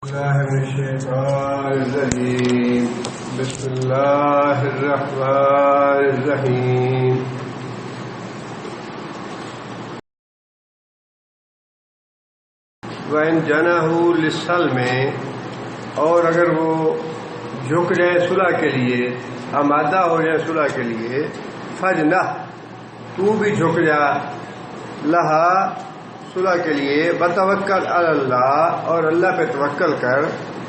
الله من الشيطان الرجيم. بسم الله الرحمن الرحیم. وَإِنْ جَنَحُوا لِلسَّلْمِ، اور اگر وہ جھک جائے صلح کے لیے، آمادہ ہو جائے صلح کے لیے، فَجْنَحْ، تو بھی جھک جا، لہا صلح کے لیے، بتوکل علی اللہ، اور اللہ پہ توکل کر،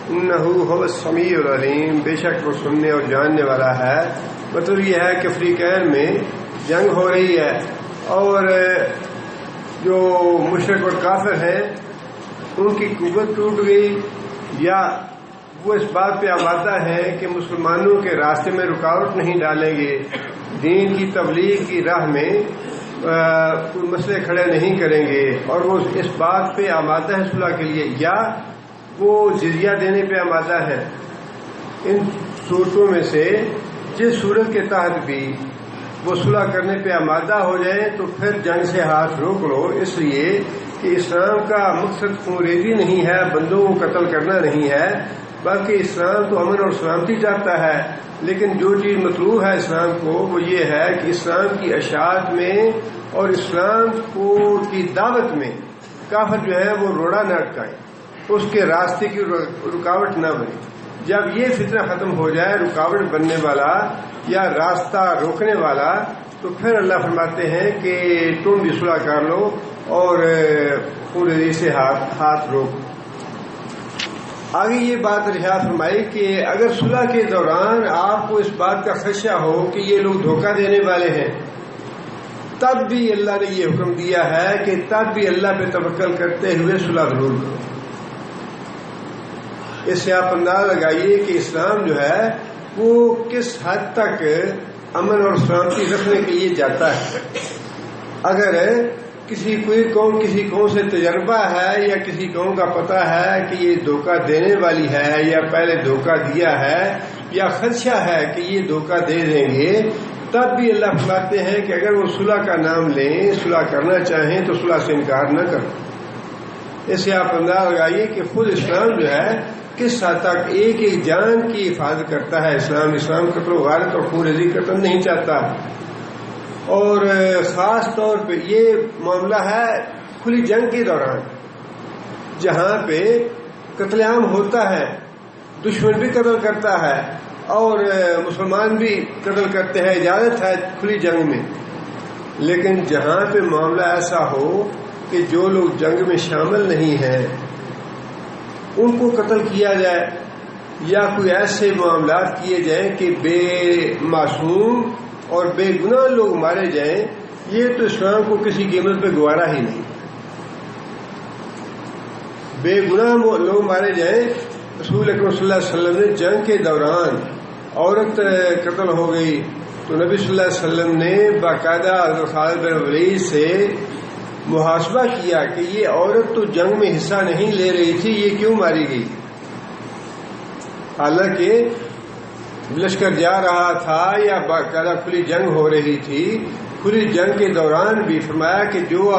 انہ هو السمیع العلیم، بے شک وہ سننے اور جاننے والا ہے. مطلب یہ ہے کہ فریقین میں جنگ ہو رہی ہے اور جو مشرک اور کافر ہیں ان کی قوت ٹوٹ گئی، یا وہ اس بات پہ آمادہ ہیں کہ مسلمانوں کے راستے میں رکاوٹ نہیں ڈالیں گے، دین کی تبلیغ کی راہ میں کوئی مسئلے کھڑے نہیں کریں گے، اور وہ اس بات پہ آمادہ ہے صلح کے لیے، یا وہ جزیہ دینے پہ آمادہ ہے. ان صورتوں میں سے جس صورت کے تحت بھی وہ صلح کرنے پہ آمادہ ہو جائیں تو پھر جنگ سے ہاتھ روک لو، اس لیے کہ اسلام کا مقصد خون ریزی نہیں ہے، بندوں کو قتل کرنا نہیں ہے، بلکہ اسلام تو امن اور سلامتی چاہتا ہے. لیکن جو چیز مطلوب ہے اسلام کو وہ یہ ہے کہ اسلام کی اشاعت میں اور اسلام کی دعوت میں کافر جو ہے وہ روڑا نہ اٹکائیں، اس کے راستے کی رکاوٹ نہ بنے. جب یہ فتنہ ختم ہو جائے، رکاوٹ بننے والا یا راستہ روکنے والا، تو پھر اللہ فرماتے ہیں کہ تم بھی صلح کر لو اور خون ریزی سے ہاتھ روک. آگے یہ بات ارشاد فرمائی کہ اگر صلح کے دوران آپ کو اس بات کا خدشہ ہو کہ یہ لوگ دھوکہ دینے والے ہیں، تب بھی اللہ نے یہ حکم دیا ہے کہ تب بھی اللہ پہ توکل کرتے ہوئے صلح ضرور کرو. اس سے آپ اندازہ لگائیے کہ اسلام جو ہے وہ کس حد تک امن اور سلامتی رکھنے کے لیے جاتا ہے. اگر کوئی قوم سے تجربہ ہے یا کسی قوم کا پتہ ہے کہ یہ دھوکہ دینے والی ہے یا پہلے دھوکہ دیا ہے یا خدشہ ہے کہ یہ دھوکہ دے دیں گے، تب بھی اللہ فرماتے ہیں کہ اگر وہ صلح کا نام لیں، صلح کرنا چاہیں تو صلح سے انکار نہ کرو. اس سے آپ اندازہ لگائیے کہ خود اسلام جو ہے کس حد تک ایک ایک جان کی حفاظت کرتا ہے. اسلام قتل و غارت اور خون ریزی قتل نہیں چاہتا. اور خاص طور پہ یہ معاملہ ہے کھلی جنگ کے دوران، جہاں پہ قتل عام ہوتا ہے، دشمن بھی قتل کرتا ہے اور مسلمان بھی قتل کرتے ہیں، اجازت ہے کھلی جنگ میں. لیکن جہاں پہ معاملہ ایسا ہو کہ جو لوگ جنگ میں شامل نہیں ہیں ان کو قتل کیا جائے، یا کوئی ایسے معاملات کیے جائیں کہ بے معصوم اور بے گناہ لوگ مارے جائیں، یہ تو اسلام کو کسی قیمت پہ گوارا ہی نہیں. بے گناہ لوگ مارے جائیں. رسول اکرم صلی اللہ علیہ وسلم نے جنگ کے دوران عورت قتل ہو گئی تو نبی صلی اللہ علیہ وسلم نے باقاعدہ حضرت خالد بن ولید سے محاسبہ کیا کہ یہ عورت تو جنگ میں حصہ نہیں لے رہی تھی، یہ کیوں ماری گئی؟ حالانکہ لشکر جا رہا تھا یا باقاعدہ کھلی جنگ ہو رہی تھی. کھلی جنگ کے دوران بھی فرمایا کہ جو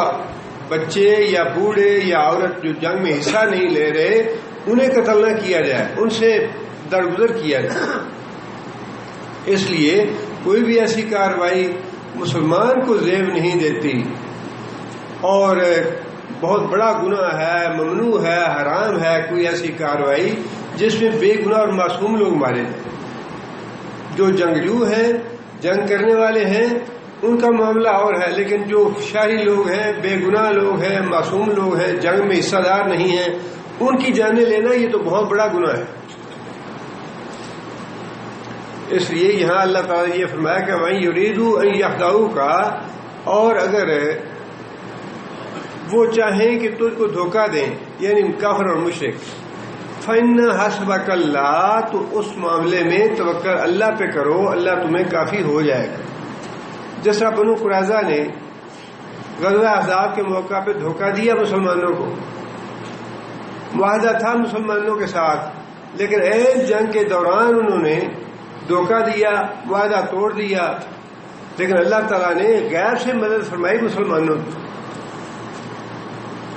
بچے یا بوڑھے یا عورت جو جنگ میں حصہ نہیں لے رہے انہیں قتل نہ کیا جائے، ان سے درگزر کیا جائے. اس لیے کوئی بھی ایسی کارروائی مسلمان کو زیب نہیں دیتی، اور بہت بڑا گناہ ہے، ممنوع ہے، حرام ہے کوئی ایسی کارروائی جس میں بے گناہ اور معصوم لوگ مارے جائیں. جو جنگجو ہیں، جنگ کرنے والے ہیں، ان کا معاملہ اور ہے، لیکن جو شاہی لوگ ہیں، بے گناہ لوگ ہیں، معصوم لوگ ہیں، جنگ میں حصہ دار نہیں ہیں، ان کی جانیں لینا یہ تو بہت بڑا گناہ ہے. اس لیے یہاں اللہ تعالیٰ نے یہ فرمایا کہ وَإِن يُرِيدُوا أَن يَخْدَعُوكَ، اور اگر وہ چاہیں کہ تجھ کو دھوکہ دیں، یعنی کافر اور مشرک، فَإِنَّ حَسْبَكَ اللَّهُ، تو اس معاملے میں توکل اللہ پہ کرو، اللہ تمہیں کافی ہو جائے گا. جس طرح بنو قریظہ نے غزوہ احزاب کے موقع پہ دھوکہ دیا مسلمانوں کو، معاہدہ تھا مسلمانوں کے ساتھ، لیکن ایک جنگ کے دوران انہوں نے دھوکہ دیا، معاہدہ توڑ دیا. لیکن اللہ تعالیٰ نے غیب سے مدد فرمائی مسلمانوں کی.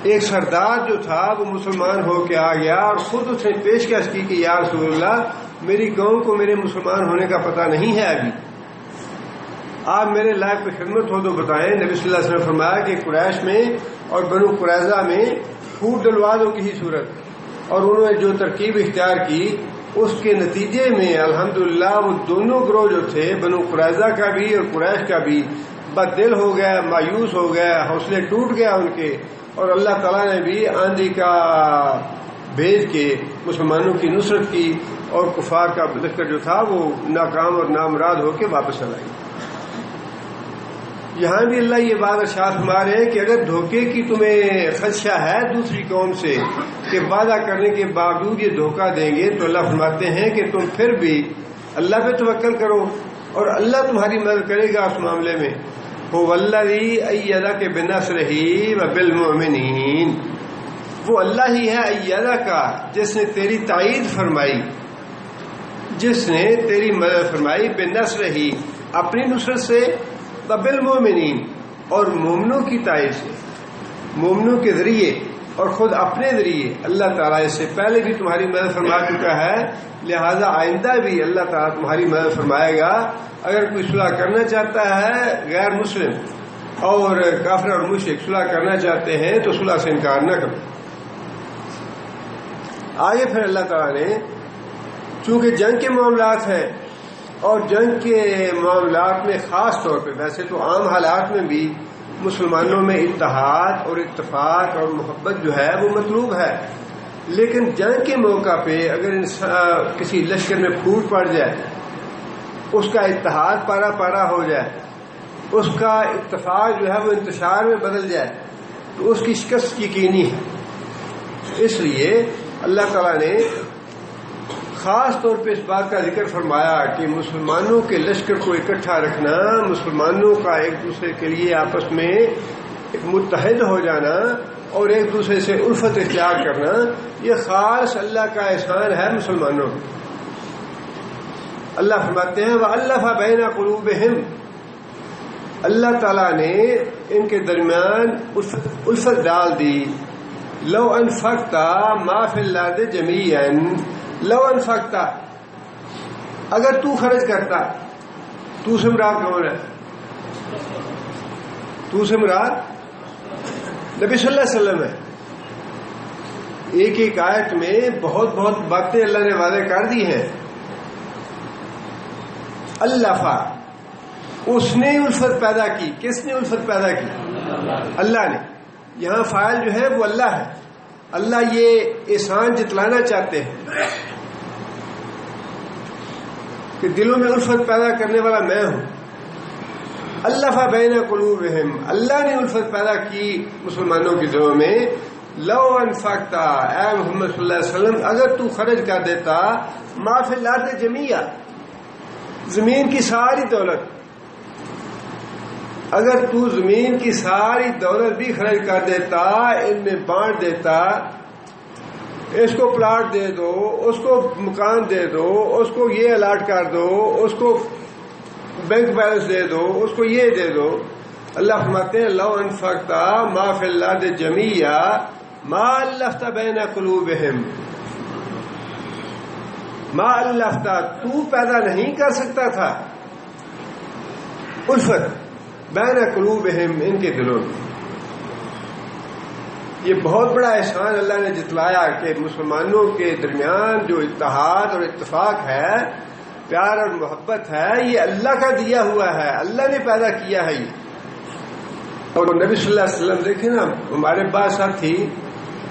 ایک سردار جو تھا وہ مسلمان ہو کے آ گیا اور خود اس نے پیشکش کی کہ یا رسول اللہ میری قوم کو میرے مسلمان ہونے کا پتہ نہیں ہے ابھی، آپ میرے لائق پہ خدمت ہو تو بتائیں۔ نبی صلی اللہ علیہ وسلم نے فرمایا کہ قریش میں اور بنو قریظہ میں پھوٹ ڈلوا دو کسی صورت، اور انہوں نے جو ترکیب اختیار کی اس کے نتیجے میں الحمدللہ وہ دونوں گروہ جو تھے بنو قریظہ کا بھی اور قریش کا بھی بد دل ہو گیا، مایوس ہو گیا، حوصلے ٹوٹ گیا ان کے، اور اللہ تعالیٰ نے بھی آندھی کا بھیج کے مسلمانوں کی نصرت کی اور کفار کا لشکر جو تھا وہ ناکام اور نامراد ہو کے واپس چلا گیا۔ یہاں بھی اللہ یہ بات ارشاد فرما رہے ہیں کہ اگر دھوکے کی تمہیں خدشہ ہے دوسری قوم سے کہ وعدہ کرنے کے باوجود یہ دھوکہ دیں گے، تو اللہ فرماتے ہیں کہ تم پھر بھی اللہ پہ توکل کرو اور اللہ تمہاری مدد کرے گا اس معاملے میں۔ هو الذی ایدک بنصرہ وبالمؤمنین، وہ اللہ ہی ہے ایدہ کا جس نے تیری تائید فرمائی، جس نے تیری مدد فرمائی، بنصرہ اپنی نصرت سے، وبالمؤمنین اور مومنوں کی تائید سے، مومنوں کے ذریعے اور خود اپنے ذریعے اللہ تعالیٰ اس سے پہلے بھی تمہاری مدد فرما چکا ہے، لہذا آئندہ بھی اللہ تعالیٰ تمہاری مدد فرمائے گا۔ اگر کوئی صلح کرنا چاہتا ہے، غیر مسلم اور کافر اور مشرک صلح کرنا چاہتے ہیں تو صلح سے انکار نہ کرو۔ آگے پھر اللہ تعالیٰ نے چونکہ جنگ کے معاملات ہیں اور جنگ کے معاملات میں خاص طور پہ، ویسے تو عام حالات میں بھی مسلمانوں میں اتحاد اور اتفاق اور محبت جو ہے وہ مطلوب ہے، لیکن جنگ کے موقع پہ اگر کسی لشکر میں پھوٹ پڑ جائے، اس کا اتحاد پارا پارا ہو جائے، اس کا اتفاق جو ہے وہ انتشار میں بدل جائے، تو اس کی شکست یقینی ہے۔ اس لیے اللہ تعالیٰ نے خاص طور پہ اس بات کا ذکر فرمایا کہ مسلمانوں کے لشکر کو اکٹھا رکھنا، مسلمانوں کا ایک دوسرے کے لیے آپس میں ایک متحد ہو جانا اور ایک دوسرے سے الفت اختیار کرنا، یہ خاص اللہ کا احسان ہے مسلمانوں کو۔ اللہ فرماتے ہیں وَأَلَّفَ بَيْنَ قُلُوبِهِمْ، اللہ تعالیٰ نے ان کے درمیان الفت ڈال دی۔ لَوْ أَنفَقْتَ مَا فِي الْأَرْضِ جَمِيعًا، لو انفقتا، اگر تو خرچ کرتا، تو سے مراد کون ہے؟ تو سے مراد نبی صلی اللہ علیہ وسلم ہے۔ ایک ایک آیت میں بہت بہت باتیں اللہ نے واضح کر دی ہیں۔ اللہ اس نے الفت پیدا کی، کس نے الفت پیدا کی؟ اللہ نے۔ یہاں فاعل جو ہے وہ اللہ ہے، اللہ یہ احسان جتلانا چاہتے ہیں کہ دلوں میں الفت پیدا کرنے والا میں ہوں۔ الف بین قلوبہم، اللہ نے الفت پیدا کی مسلمانوں کے دلوں میں۔ لو انفقتا، اے محمد صلی اللہ علیہ وسلم اگر تو خرچ کر دیتا، ما فی الارض جمیعا، زمین کی ساری دولت، اگر تو زمین کی ساری دولت بھی خرچ کر دیتا، ان میں بانٹ دیتا، اس کو پلاٹ دے دو، اس کو مکان دے دو، اس کو یہ الاٹ کر دو، اس کو بینک بیلنس دے دو، اس کو یہ دے دو، اللہ فرماتے ہیں لو انفقتا ما فی الارض جمیعا ما الفت بین قلوبہم، ما الفتا، تو پیدا نہیں کر سکتا تھا الفت بین قلوبہم، ان کے دلوں میں۔ یہ بہت بڑا احسان اللہ نے جتلایا کہ مسلمانوں کے درمیان جو اتحاد اور اتفاق ہے، پیار اور محبت ہے، یہ اللہ کا دیا ہوا ہے، اللہ نے پیدا کیا ہے یہ۔ اور نبی صلی اللہ علیہ وسلم دیکھیں نا، ہمارے بعض ساتھی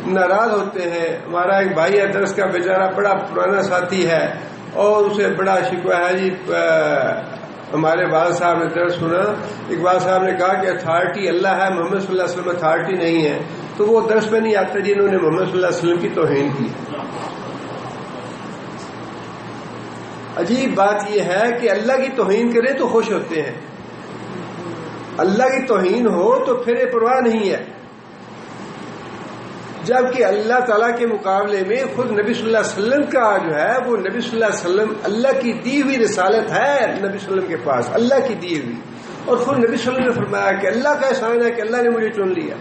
ناراض ہوتے ہیں، ہمارا ایک بھائی ہے درس کا بیچارہ، بڑا پرانا ساتھی ہے اور اسے بڑا شکوہ ہے جی، ہمارے والد صاحب نے درس سنا، اقبال صاحب نے کہا کہ اتھارٹی اللہ ہے، محمد صلی اللہ علیہ وسلم اتھارٹی نہیں ہے، تو وہ درس میں نہیں آتا جنہوں نے محمد صلی اللہ علیہ وسلم کی توہین کی۔ عجیب بات یہ ہے کہ اللہ کی توہین کرے تو خوش ہوتے ہیں، اللہ کی توہین ہو تو پھر پرواہ نہیں ہے، جبکہ اللہ تعالیٰ کے مقابلے میں خود نبی صلی اللہ علیہ وسلم کا جو ہے وہ نبی صلی اللہ علیہ وسلم، اللہ کی دی ہوئی رسالت ہے نبی صلی اللہ علیہ وسلم کے پاس، اللہ کی دی ہوئی، اور خود نبی صلی اللہ علیہ وسلم نے فرمایا کہ اللہ کا احسان ہے کہ اللہ نے مجھے چن لیا۔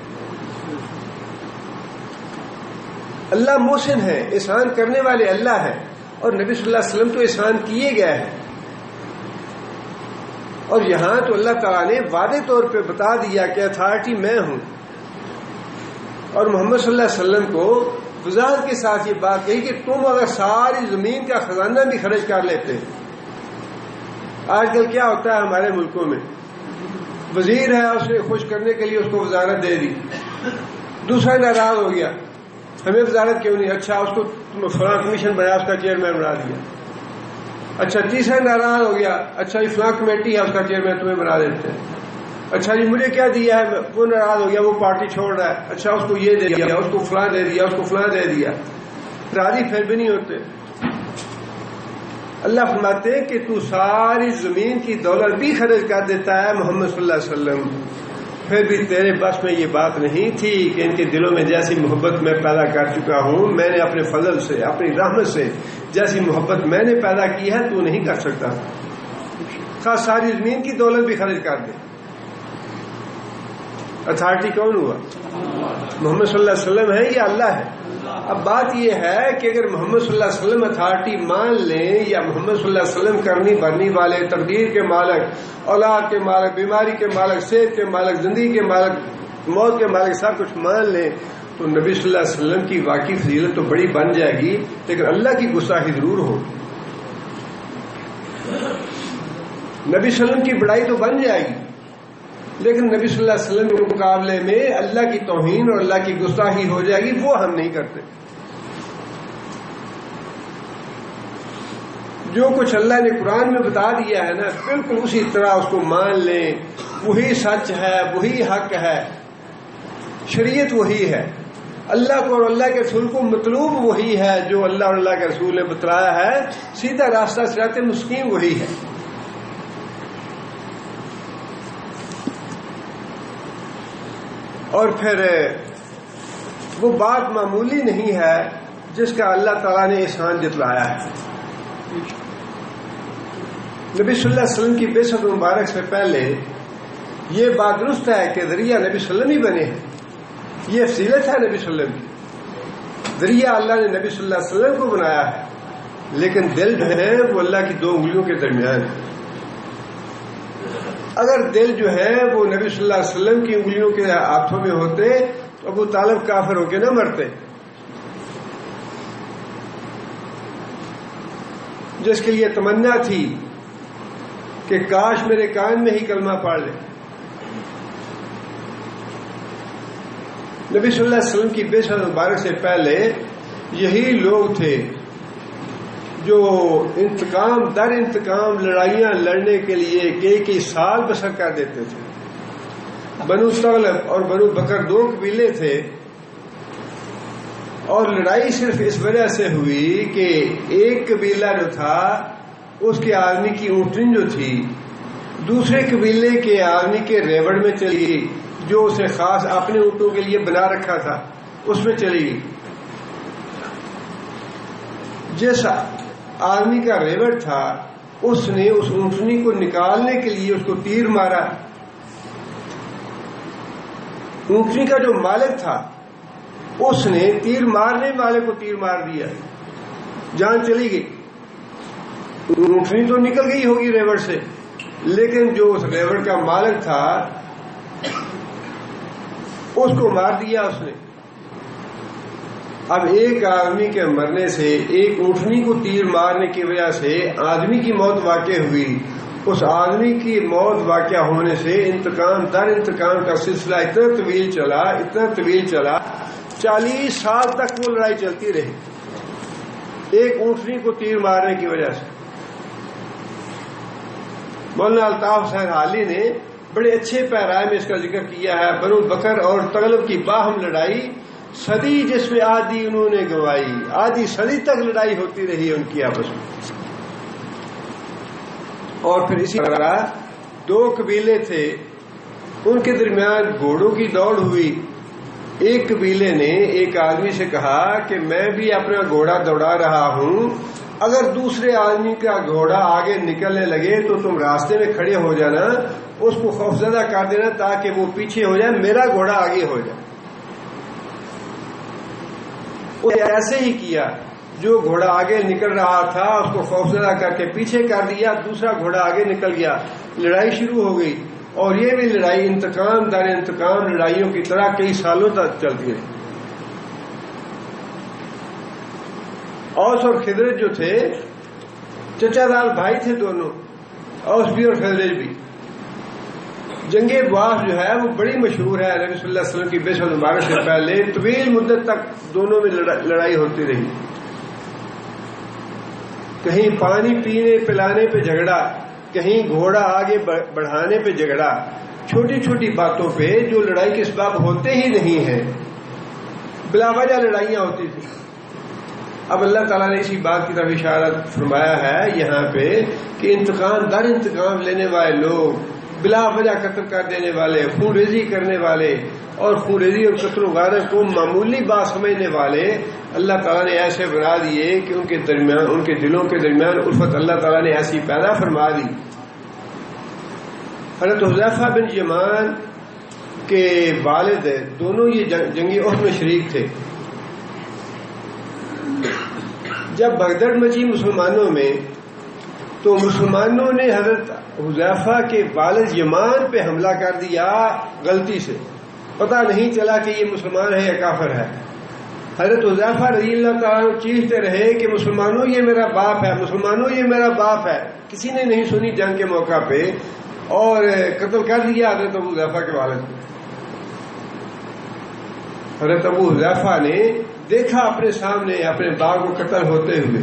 اللہ محسن ہے، احسان کرنے والے اللہ ہے، اور نبی صلی اللہ علیہ وسلم تو احسان کیے گئے ہیں. اور یہاں تو اللہ تعالیٰ نے واضح طور پہ بتا دیا کہ اتھارٹی میں ہوں، اور محمد صلی اللہ علیہ وسلم کو وضاحت کے ساتھ یہ بات کہی کہ تم اگر ساری زمین کا خزانہ بھی خرچ کر لیتے. آج کل کیا ہوتا ہے ہمارے ملکوں میں، وزیر ہے، اس نے خوش کرنے کے لیے اس کو وزارت دے دی، دوسرا ناراض ہو گیا، ہمیں وزارت کیوں نہیں، اچھا اس کو فلاں کمیشن بنایا، اس کا چیئرمین بنا دیا. اچھا تیسرا ناراض ہو گیا، اچھا یہ فلاں کمیٹی ہے، اس کا چیئرمین تمہیں بنا دیتے ہیں. اچھا جی مجھے کیا دیا ہے، وہ ناراض ہو گیا، وہ پارٹی چھوڑ رہا ہے، اچھا اس کو یہ دے دیا، اس کو فلاں دے دیا، اس کو فلاں دے دیا، راضی پھر بھی نہیں ہوتے. اللہ فرماتے ہیں کہ تو ساری زمین کی دولت بھی خرچ کر دیتا ہے محمد صلی اللہ علیہ وسلم، پھر بھی تیرے بس میں یہ بات نہیں تھی کہ ان کے دلوں میں جیسی محبت میں پیدا کر چکا ہوں، میں نے اپنے فضل سے، اپنی رحمت سے جیسی محبت میں نے پیدا کی ہے تو نہیں کر سکتا. خاص ساری زمین کی دولت بھی خرچ کر دے. اتھارٹی کون ہوا؟ محمد صلی اللہ علیہ وسلم ہے یا اللہ ہے؟ اب بات یہ ہے کہ اگر محمد صلی اللہ علیہ وسلم اتھارٹی مان لیں، یا محمد صلی اللہ علیہ وسلم کرنی بھرنی والے، تقدیر کے مالک، اولاد کے مالک، بیماری کے مالک، صحت کے مالک، زندگی کے مالک، موت کے مالک، سب کچھ مان لیں تو نبی صلی اللہ علیہ وسلم کی واقعی فضیلت تو بڑی بن جائے گی، لیکن اللہ کی گستاخی ضرور ہو. نبی صلی اللہ علیہ وسلم کی بڑائی تو بن جائے گی، لیکن نبی صلی اللہ علیہ وسلم کے مقابلے میں اللہ کی توہین اور اللہ کی گستاخی ہو جائے گی، وہ ہم نہیں کرتے. جو کچھ اللہ نے قرآن میں بتا دیا ہے نا، بالکل اسی طرح اس کو مان لیں، وہی سچ ہے، وہی حق ہے، شریعت وہی ہے. اللہ کو اور اللہ کے رسول کو مطلوب وہی ہے جو اللہ اور اللہ کے رسول نے بتلایا ہے، سیدھا راستہ صراط مستقیم وہی ہے. اور پھر وہ بات معمولی نہیں ہے جس کا اللہ تعالیٰ نے احسان جتلایا ہے. نبی صلی اللہ علیہ وسلم کی بعثت مبارک سے پہلے یہ بات درست ہے کہ ذریعہ نبی صلی اللہ علیہ وسلم ہی بنے ہیں، یہ فضیلت ہے نبی صلی اللہ علیہ وسلم کی. ذریعہ اللہ نے نبی صلی اللہ علیہ وسلم کو بنایا ہے، لیکن دل جو ہے وہ اللہ کی دو انگلیوں کے درمیان ہے. اگر دل جو ہے وہ نبی صلی اللہ علیہ وسلم کی انگلیوں کے ہاتھوں میں ہوتے تو ابو طالب کافر ہو کے نہ مرتے، جس کے لیے تمنا تھی کہ کاش میرے کان میں ہی کلمہ پڑھ لے. نبی صلی اللہ علیہ وسلم کی بعثت مبارک سے پہلے یہی لوگ تھے جو انتقام در انتقام لڑائیاں لڑنے کے لیے کئی سال بسر کر دیتے تھے. بنو ثغلب اور بنو بکر دو قبیلے تھے، اور لڑائی صرف اس وجہ سے ہوئی کہ ایک قبیلہ جو تھا اس کے آدمی کی اونٹنی جو تھی دوسرے قبیلے کے آدمی کے ریوڑ میں چلی گئی، جو اسے خاص اپنے اونٹوں کے لیے بنا رکھا تھا اس میں چلی گئی. جس آدمی کا ریوڑ تھا اس نے اس اونٹنی کو نکالنے کے لیے اس کو تیر مارا. اونٹنی کا جو مالک تھا اس نے تیر مارنے والے کو تیر مار دیا، جان چلی گئی. اونٹنی تو نکل گئی ہوگی ریوڑ سے، لیکن جو اس ریوڑ کا مالک تھا اس کو مار دیا اس نے. اب ایک آدمی کے مرنے سے، ایک اونٹنی کو تیر مارنے کی وجہ سے آدمی کی موت واقع ہوئی. اس آدمی کی موت واقع ہونے سے انتقام در انتقام کا سلسلہ اتنا طویل چلا 40 سال تک وہ لڑائی چلتی رہی ایک اونٹنی کو تیر مارنے کی وجہ سے. مولانا الطاف حسین حالی نے بڑے اچھے پیرائے میں اس کا ذکر کیا ہے. بنو بکر اور تغلب کی باہم لڑائی صدی جس میں آدھی انہوں نے گنوائی، آدھی صدی تک لڑائی ہوتی رہی ان کی آپس میں. اور پھر اسی طرح دو قبیلے تھے، ان کے درمیان گھوڑوں کی دوڑ ہوئی. ایک قبیلے نے ایک آدمی سے کہا کہ میں بھی اپنا گھوڑا دوڑا رہا ہوں، اگر دوسرے آدمی کا گھوڑا آگے نکلنے لگے تو تم راستے میں کھڑے ہو جانا، اس کو خوفزدہ کر دینا تاکہ وہ پیچھے ہو جائے، میرا گھوڑا آگے ہو جائے. ایسے ہی کیا، جو گھوڑا آگے نکل رہا تھا اس کو خوفزدہ کر کے پیچھے کر دیا، دوسرا گھوڑا آگے نکل گیا، لڑائی شروع ہو گئی، اور یہ بھی لڑائی انتقام در انتقام لڑائیوں کی طرح کئی سالوں تک چلتی رہی۔ اوس اور خزرج جو تھے چچا دار بھائی تھے دونوں، اوس بھی اور خزرج بھی۔ جنگ بواس جو ہے وہ بڑی مشہور ہے، نبی صلی اللہ علیہ وسلم کی بعثت مبارک سے پہلے طویل مدت تک دونوں میں لڑائی ہوتی رہی۔ کہیں پانی پینے پلانے پہ جھگڑا، کہیں گھوڑا آگے بڑھانے پہ جھگڑا، چھوٹی چھوٹی باتوں پہ جو لڑائی کے اسباب ہوتے ہی نہیں ہیں، بلا وجہ لڑائیاں ہوتی تھیں۔ اب اللہ تعالیٰ نے اسی بات کی طرف اشارہ فرمایا ہے یہاں پہ کہ انتقام در انتقام لینے والے لوگ، بلا وجہ قتل کر دینے والے، خون ریزی کرنے والے، اور خون ریزی اور قتل و غارت کو معمولی بات سمجھنے والے اللہ تعالیٰ نے ایسے بنا دیے کہ ان کے درمیان، ان کے دلوں کے درمیان الفت اللہ تعالیٰ نے ایسی پیدا فرما دی۔ حضرت حذیفہ بن یمان کے والد دونوں یہ جنگی احد میں شریک تھے۔ جب بھگدڑ مچی مسلمانوں میں تو مسلمانوں نے حضرت حذیفہ کے والد یمان پہ حملہ کر دیا غلطی سے، پتہ نہیں چلا کہ یہ مسلمان ہے یا کافر ہے۔ حضرت حذیفہ رضی اللہ تعالیٰ چیختے رہے کہ مسلمانوں یہ میرا باپ ہے، مسلمانوں یہ میرا باپ ہے۔ کسی نے نہیں سنی جنگ کے موقع پہ، اور قتل کر دیا حضرت ابو حذیفہ کے والد کو۔ حضرت ابو حذیفہ نے دیکھا اپنے سامنے اپنے باپ کو قتل ہوتے ہوئے،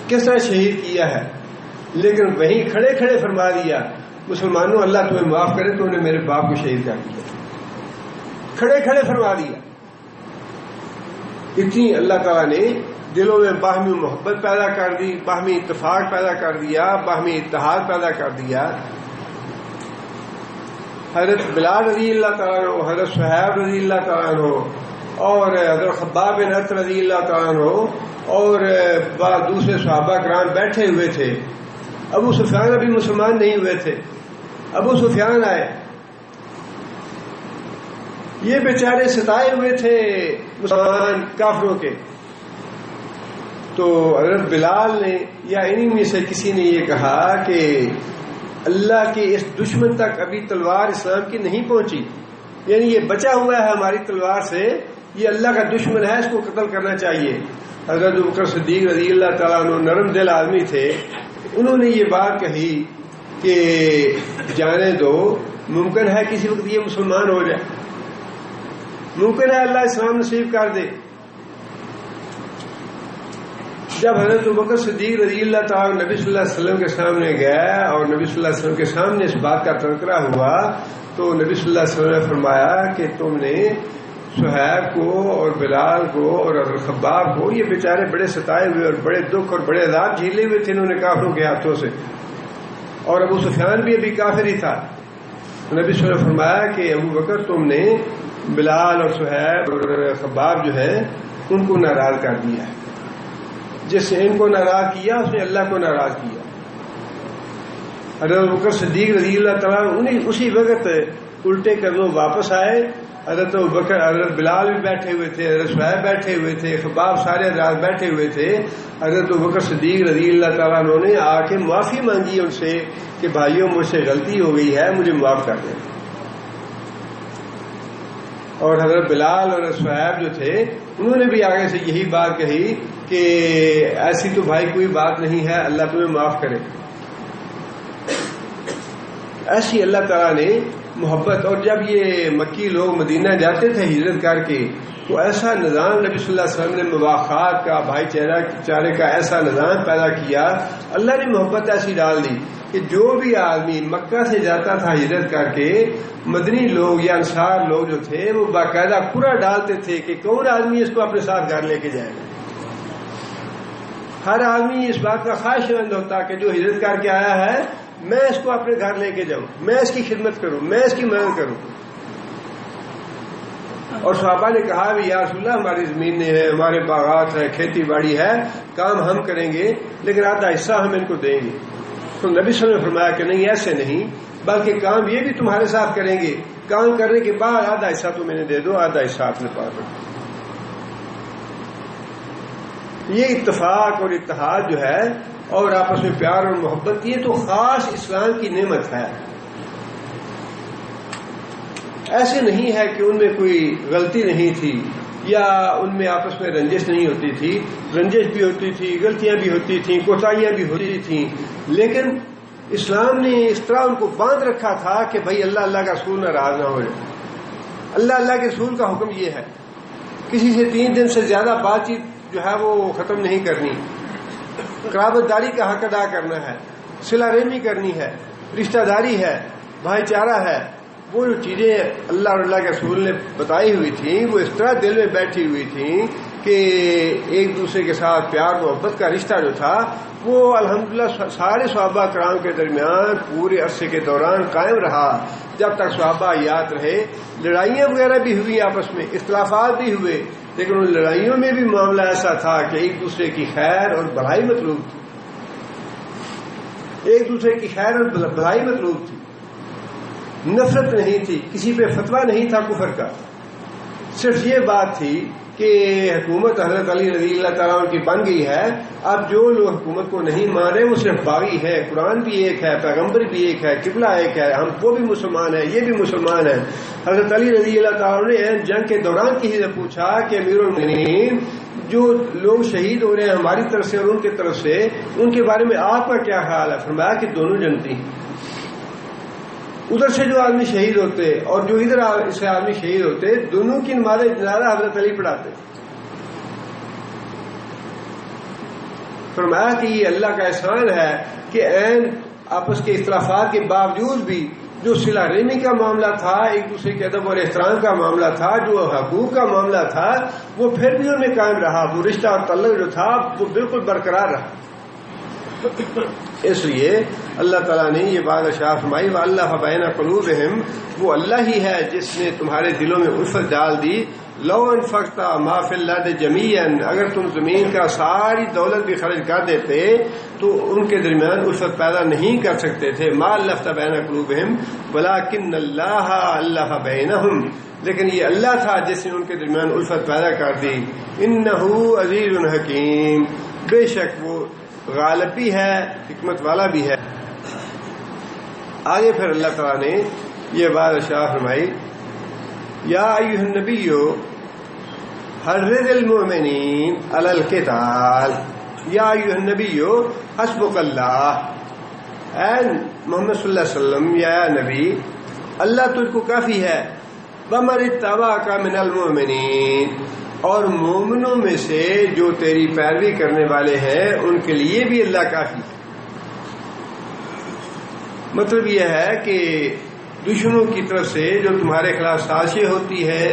کس طرح شہید کیا ہے، لیکن وہیں کھڑے کھڑے فرما دیا مسلمانوں اللہ تمہیں معاف کرے، تو نے میرے باپ کو شہید کر دیا، کھڑے کھڑے فرما دیا۔ اتنی اللہ تعالیٰ نے دلوں میں باہمی محبت پیدا کر دی، باہمی اتفاق پیدا کر دیا، باہمی اتحاد پیدا کر دیا۔ حضرت بلال رضی اللہ تعالیٰ عنہ، حضرت صہیب رضی اللہ تعالیٰ عنہ، اور حضرت خباب بن ارت رضی اللہ تعالیٰ عنہ، اور دوسرے صحابہ کرام بیٹھے ہوئے تھے۔ ابو سفیان ابھی مسلمان نہیں ہوئے تھے، ابو سفیان آئے، یہ بیچارے ستائے ہوئے تھے مسلمان کافروں کے۔ تو حضرت بلال نے یا انہی میں سے کسی نے یہ کہا کہ اللہ کے اس دشمن تک ابھی تلوار اسلام کی نہیں پہنچی، یعنی یہ بچا ہوا ہے ہماری تلوار سے، یہ اللہ کا دشمن ہے، اس کو قتل کرنا چاہیے۔ حضرت ابوبکر صدیق رضی اللہ تعالیٰ عنہ نرم دل آدمی تھے، انہوں نے یہ بات کہی کہ جانے دو، ممکن ہے کسی وقت یہ مسلمان ہو جائے، ممکن ہے اللہ اسلام نصیب کر دے۔ جب حضرت ابوبکر صدیق رضی اللہ تعالیٰ نبی صلی اللہ علیہ وسلم کے سامنے گیا اور نبی صلی اللہ علیہ وسلم کے سامنے اس بات کا تذکرہ ہوا، تو نبی صلی اللہ علیہ وسلم نے فرمایا کہ تم نے صہیب کو اور بلال کو اور حضرت خباب کو، یہ بیچارے بڑے ستائے ہوئے اور بڑے دکھ اور بڑے عذاب جھیلے ہوئے تھے انہوں نے کافروں کے ہاتھوں سے، اور ابو سفیان بھی ابھی کافر ہی تھا۔ نبی صلی اللہ علیہ وسلم نے فرمایا کہ ابو بکر تم نے بلال اور صہیب اور خباب جو ہے ان کو ناراض کر دیا ہے، جس نے ان کو ناراض کیا اس نے اللہ کو ناراض کیا۔ حضرت ابوبکر صدیق رضی اللہ تعالیٰ اسی وقت الٹے قدموں واپس آئے۔ حضرت ابوبکر، حضرت بلال بھی بیٹھے ہوئے تھے، حضرت صہیب بیٹھے ہوئے تھے، خباب سارے حضرات بیٹھے ہوئے تھے۔ حضرت ابوبکر صدیق رضی اللہ تعالیٰ عنہ نے آ کے معافی مانگی ان سے کہ بھائیوں مجھ سے غلطی ہو گئی ہے، مجھے معاف کر دیں۔ اور حضرت بلال اور صہیب جو تھے انہوں نے بھی آگے سے یہی بات کہی کہ ایسی تو بھائی کوئی بات نہیں ہے، اللہ تمہیں معاف کرے۔ ایسی اللہ تعالیٰ نے محبت، اور جب یہ مکی لوگ مدینہ جاتے تھے ہجرت کر کے تو ایسا نظام نبی صلی اللہ علیہ وسلم نے مواخات کا، بھائی چارے کا ایسا نظام پیدا کیا، اللہ نے محبت ایسی ڈال دی کہ جو بھی آدمی مکہ سے جاتا تھا ہجرت کر کے، مدنی لوگ یا انصار لوگ جو تھے وہ باقاعدہ پورا ڈالتے تھے کہ کون آدمی اس کو اپنے ساتھ گھر لے کے جائے گا۔ ہر آدمی اس بات کا خواہش مند ہوتا کہ جو ہجرت کر کے آیا ہے میں اس کو اپنے گھر لے کے جاؤں، میں اس کی خدمت کروں، میں اس کی مدد کروں۔ اور صحابہ نے کہا بھی یا رسول اللہ ہماری زمینیں ہیں، ہمارے باغات ہیں، کھیتی باڑی ہے، کام ہم کریں گے لیکن آدھا حصہ ہم ان کو دیں گے۔ تو نبی صلی اللہ علیہ وسلم نے فرمایا کہ نہیں، ایسے نہیں، بلکہ کام یہ بھی تمہارے ساتھ کریں گے، کام کرنے کے بعد آدھا حصہ تم انہیں دے دو، آدھا حصہ اپنے پاس رکھو۔ یہ اتفاق اور اتحاد جو ہے اور آپس میں پیار اور محبت، یہ تو خاص اسلام کی نعمت ہے. ایسے نہیں ہے کہ ان میں کوئی غلطی نہیں تھی یا ان میں آپس میں رنجش نہیں ہوتی تھی. رنجش بھی ہوتی تھی، غلطیاں بھی ہوتی تھیں، کوتاہیاں بھی ہوتی تھیں، لیکن اسلام نے اس طرح ان کو باندھ رکھا تھا کہ بھائی اللہ اللہ کا رسول ناراض نہ ہو جائے. اللہ اللہ کے رسول کا حکم یہ ہے کسی سے 3 دن سے زیادہ بات چیت جو ہے وہ ختم نہیں کرنی، قرابت داری کا حق ادا کرنا ہے، صلہ رحمی کرنی ہے، رشتہ داری ہے، بھائی چارہ ہے. وہ جو چیزیں اللہ اور اللہ کے رسول نے بتائی ہوئی تھیں وہ اس طرح دل میں بیٹھی ہوئی تھیں کہ ایک دوسرے کے ساتھ پیار محبت کا رشتہ جو تھا وہ الحمدللہ سارے صحابہ کرام کے درمیان پورے عرصے کے دوران قائم رہا جب تک صحابہ یاد رہے. لڑائیاں وغیرہ بھی ہوئی آپس میں، اختلافات بھی ہوئے، لیکن ان لڑائیوں میں بھی معاملہ ایسا تھا کہ ایک دوسرے کی خیر اور بھلائی مطلوب تھی، ایک دوسرے کی خیر اور بھلائی مطلوب تھی. نفرت نہیں تھی، کسی پہ فتویٰ نہیں تھا کفر کا. صرف یہ بات تھی کہ حکومت حضرت علی رضی اللہ تعالیٰ عنہ کی بن گئی ہے، اب جو لوگ حکومت کو نہیں مان رہے وہ صرف باغی ہے. قرآن بھی ایک ہے، پیغمبر بھی ایک ہے، قبلہ ایک ہے، ہم وہ بھی مسلمان ہیں، یہ بھی مسلمان ہیں. حضرت علی رضی اللہ تعالیٰ نے جنگ کے دوران کسی سے پوچھا کہ امیر المومنین جو لوگ شہید ہو رہے ہیں ہماری طرف سے اور ان کی طرف سے، ان کے بارے میں آپ کا کیا خیال ہے؟ فرمایا کہ دونوں جنتی ہیں. ادھر سے جو آدمی شہید ہوتے اور جو ادھر سے آدمی شہید ہوتے، دونوں کی نماز جنازہ حضرت علی پڑھاتے. فرمایا کہ یہ اللہ کا احسان ہے کہ عین آپس کے اختلافات کے باوجود بھی جو صلہ رحمی کا معاملہ تھا، ایک دوسرے کے ادب اور احترام کا معاملہ تھا، جو حقوق کا معاملہ تھا، وہ پھر بھی ان میں قائم رہا. وہ رشتہ اور تعلق جو تھا وہ بالکل برقرار رہا. اس لیے اللہ تعالیٰ نے یہ بات ارشاد فرمائی وَأَلَّفَ بَيْنَ قُلُوبِهِمْ، وہ اللہ ہی ہے جس نے تمہارے دلوں میں الفت ڈال دی. لَوْ أَنفَقْتَ مَا فِي الْأَرْضِ جَمِيعًا، اگر تم زمین کا ساری دولت بھی خرچ کر دیتے تو ان کے درمیان الفت پیدا نہیں کر سکتے تھے. مَا أَلَّفْتَ بَيْنَ قُلُوبِهِمْ وَلَكِنَّ اللَّهَ أَلَّفَ بَيْنَهُمْ، لیکن یہ اللہ تھا جس نے ان کے درمیان الفت پیدا کر دی. إِنَّهُ عَزِيزٌ حَكِيمٌ، بے شک وہ غالب بھی ہے، حکمت والا بھی ہے. آگے پھر اللہ تعالیٰ نے یہ بات ارشاد فرمائی یا ایھا النبی حرض المؤمنین علی القتال، یا ایھا النبی حسبک اللہ، اے محمد صلی اللہ علیہ وسلم یا نبی اللہ تجھ کو کافی ہے. ومن اتبعک من المؤمنین، اور مومنوں میں سے جو تیری پیروی کرنے والے ہیں ان کے لیے بھی اللہ کافی ہے. مطلب یہ ہے کہ دشمنوں کی طرف سے جو تمہارے خلاف سازشیں ہوتی ہے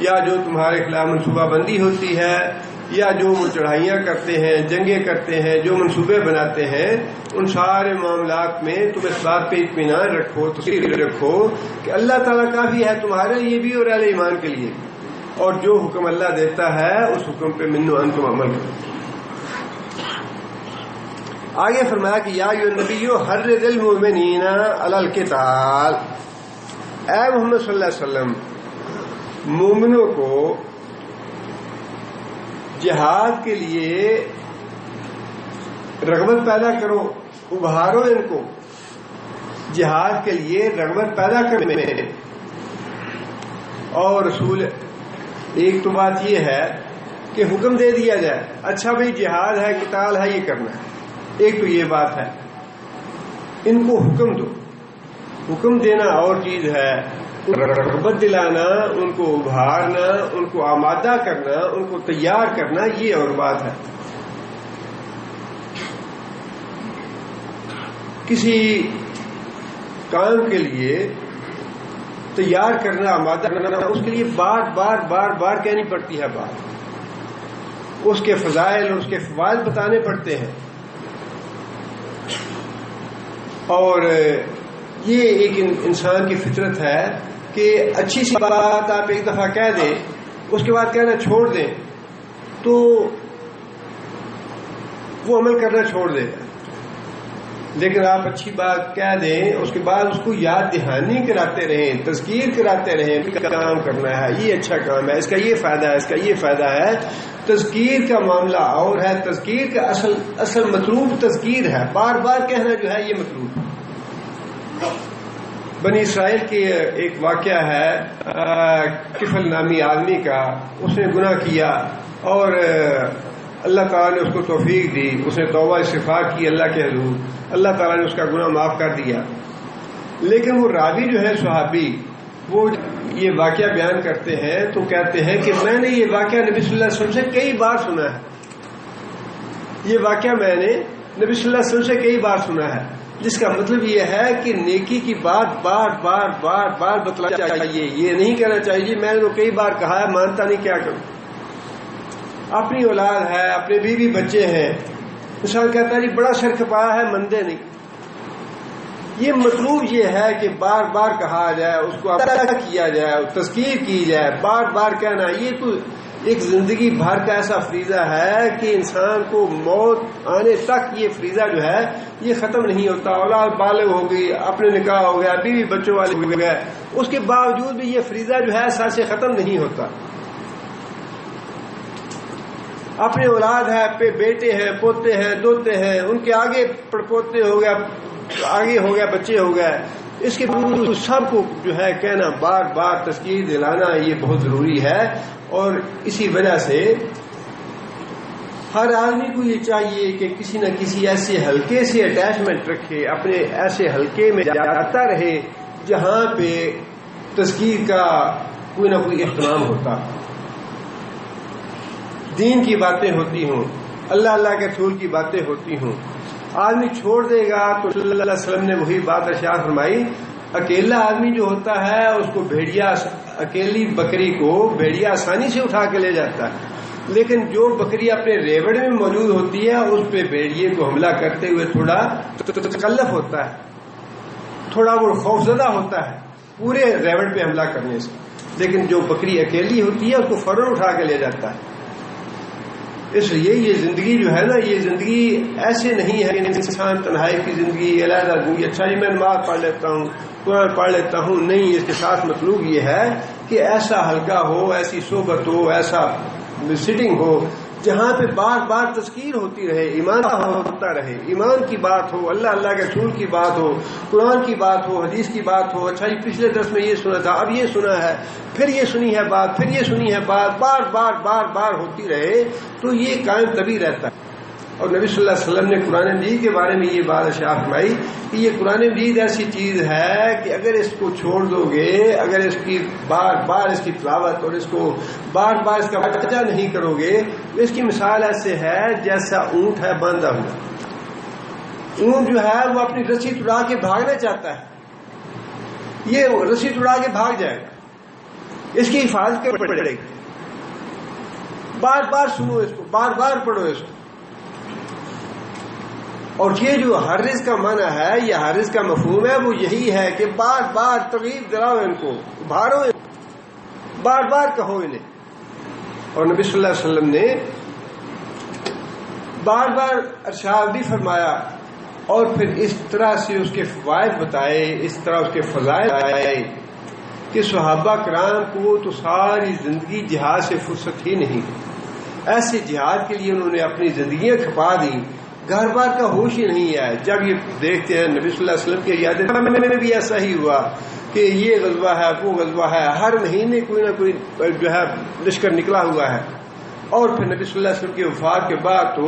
یا جو تمہارے خلاف منصوبہ بندی ہوتی ہے یا جو وہ چڑھائیاں کرتے ہیں، جنگیں کرتے ہیں، جو منصوبے بناتے ہیں، ان سارے معاملات میں تم اس بات پہ اطمینان رکھو، تسلیم رکھو کہ اللہ تعالیٰ کافی ہے تمہارے لیے بھی اور اہل ایمان کے لیے، اور جو حکم اللہ دیتا ہے اس حکم پہ منو ان تم عمل کرو. آگے فرمایا کہ یا ایھا النبی حرض المؤمنین علی القتال، اے محمد صلی اللہ علیہ وسلم مومنوں کو جہاد کے لیے رغبت پیدا کرو، ابھارو ان کو جہاد کے لیے رغبت پیدا کرنے میں. اور رسول ایک تو بات یہ ہے کہ حکم دے دیا جائے اچھا بھئی جہاد ہے، قتال ہے، یہ کرنا ہے، ایک تو یہ بات ہے. ان کو حکم دو، حکم دینا اور چیز ہے، رغبت دلانا، ان کو ابھارنا، ان کو آمادہ کرنا، ان کو تیار کرنا، یہ اور بات ہے. کسی کام کے لیے تیار کرنا، آمادہ کرنا، اس کے لیے بار بار بار بار کہنی پڑتی ہے بات، اس کے فضائل اور اس کے فوائد بتانے پڑتے ہیں. اور یہ ایک انسان کی فطرت ہے کہ اچھی سی بات آپ ایک دفعہ کہہ دیں، اس کے بعد کہنا چھوڑ دیں تو وہ عمل کرنا چھوڑ دے گا. لیکن آپ اچھی بات کہہ دیں، اس کے بعد اس کو یاد دہانی کراتے رہیں، تذکیر کراتے رہیں کہ کام کرنا ہے، یہ اچھا کام ہے، اس کا یہ فائدہ ہے، اس کا یہ فائدہ ہے، تذکیر کا معاملہ اور ہے، تذکیر کا اصل مطلوب تذکیر ہے، بار بار کہنا جو ہے یہ مطلوب ہے۔ بنی اسرائیل کے ایک واقعہ ہے کفل نامی آدمی کا، اس نے گناہ کیا اور اللہ تعالیٰ نے اس کو توفیق دی، اس نے توبہ استغفار کی اللہ کے حضور، اللہ تعالیٰ نے اس کا گناہ معاف کر دیا۔ لیکن وہ راوی جو ہے صحابی، وہ یہ واقعہ بیان کرتے ہیں تو کہتے ہیں کہ میں نے یہ واقعہ نبی صلی اللہ علیہ وسلم سے کئی بار سنا ہے، یہ واقعہ میں نے نبی صلی اللہ علیہ وسلم سے کئی بار سنا ہے، جس کا مطلب یہ ہے کہ نیکی کی بات بار بار بار بار بتلانا چاہیے، یہ نہیں کہنا چاہیے میں نے تو کئی بار کہا ہے مانتا نہیں کیا کروں۔ اپنی اولاد ہے، اپنے بیوی بچے ہیں، انسان کہتا ہے جی بڑا سر کھپایا ہے، مندے نہیں۔ یہ مطلوب یہ ہے کہ بار بار کہا جائے، اس کو ادا کیا جائے، تذکیر کی جائے، بار بار کہنا۔ یہ تو ایک زندگی بھر کا ایسا فریضہ ہے کہ انسان کو موت آنے تک یہ فریضہ جو ہے یہ ختم نہیں ہوتا۔ اولاد بالغ ہو گئی، اپنے نکاح ہو گیا، بیوی بچوں والے ہو گئے، اس کے باوجود بھی یہ فریضہ جو ہے سر سے ختم نہیں ہوتا۔ اپنے اولاد ہے، بیٹے ہیں، پوتے ہیں، دوتے ہیں، ان کے آگے پڑپوتے ہو گیا، آگے ہو گیا، بچے ہو گئے، اس کے باوجود سب کو جو ہے کہنا، بار بار تذکیر دلانا یہ بہت ضروری ہے۔ اور اسی وجہ سے ہر آدمی کو یہ چاہیے کہ کسی نہ کسی ایسے حلقے سے اٹیچمنٹ رکھے، اپنے ایسے حلقے میں جاتا رہے جہاں پہ تذکیر کا کوئی نہ کوئی اہتمام ہوتا، دین کی باتیں ہوتی ہوں، اللہ کے رسول کی باتیں ہوتی ہوں۔ آدمی چھوڑ دے گا تو صلی اللہ علیہ وسلم نے وہی بات ارشاد فرمائی، اکیلا آدمی جو ہوتا ہے اس کو بھیڑیا، اکیلی بکری کو بھیڑیا آسانی سے اٹھا کے لے جاتا ہے، لیکن جو بکری اپنے ریوڑ میں موجود ہوتی ہے اس پہ بھیڑیے کو حملہ کرتے ہوئے تھوڑا تکلف ہوتا ہے، تھوڑا وہ خوفزدہ ہوتا ہے پورے ریوڑ پہ حملہ کرنے سے، لیکن جو بکری اکیلی ہوتی ہے اس کو فوراً اٹھا کے لے جاتا ہے۔ اس لیے یہ زندگی جو ہے نا، یہ زندگی ایسے نہیں ہے کہ انسان تنہائی کی زندگی علیحدہ زندگی، اچھا جی میں نماز پڑھ لیتا ہوں، قرآن پڑھ لیتا ہوں، نہیں، اس کے ساتھ مطلوب یہ ہے کہ ایسا حلقہ ہو، ایسی صحبت ہو، ایسا سٹنگ ہو جہاں پہ بار بار تذکیر ہوتی رہے، ایمان ہوتا رہے، ایمان کی بات ہو، اللہ کے رسول کی بات ہو، قرآن کی بات ہو، حدیث کی بات ہو۔ اچھا جی پچھلے درس میں یہ سنا تھا، اب یہ سنا ہے، پھر یہ سنی ہے بات، پھر یہ سنی ہے بات، بار بار بار بار ہوتی رہے تو یہ قائم تبھی رہتا ہے۔ اور نبی صلی اللہ علیہ وسلم نے قرآن مجید کے بارے میں یہ بات ارشاد فرمائی کہ یہ قرآن مجید ایسی چیز ہے کہ اگر اس کو چھوڑ دو گے، اگر اس کی بار بار اس کی تلاوت اور اس کو بار بار اس کا وجہ نہیں کرو گے، اس کی مثال ایسے ہے جیسا اونٹ ہے باندھا ہوا۔ اونٹ جو ہے وہ اپنی رسی توڑا کے بھاگنا چاہتا ہے، یہ رسی توڑا کے بھاگ جائے گا، اس کی حفاظت کرنی پڑے گی، بار بار سنو اس کو، بار بار پڑھو اس کو۔ اور یہ جو حرز کا معنی ہے، یہ حرز کا مفہوم ہے، وہ یہی ہے کہ بار بار ترغیب دلاؤ ان کو، ابھارو، بار بار کہو انہیں۔ اور نبی صلی اللہ علیہ وسلم نے بار بار ارشاد بھی فرمایا اور پھر اس طرح سے اس کے فوائد بتائے، اس طرح اس کے فضائل بتائے کہ صحابہ کرام کو تو ساری زندگی جہاد سے فرصت ہی نہیں، ایسے جہاد کے لیے انہوں نے اپنی زندگیاں کھپا دی، گھر بار کا ہوش ہی نہیں ہے۔ جب یہ دیکھتے ہیں نبی صلی اللہ علیہ وسلم کی یادیں میں بھی ایسا ہی ہوا کہ یہ غزوہ ہے، وہ غزوہ ہے، ہر مہینے کوئی نہ کوئی جو ہے لشکر نکلا ہوا ہے۔ اور پھر نبی صلی اللہ علیہ وسلم کی وفات کے بعد تو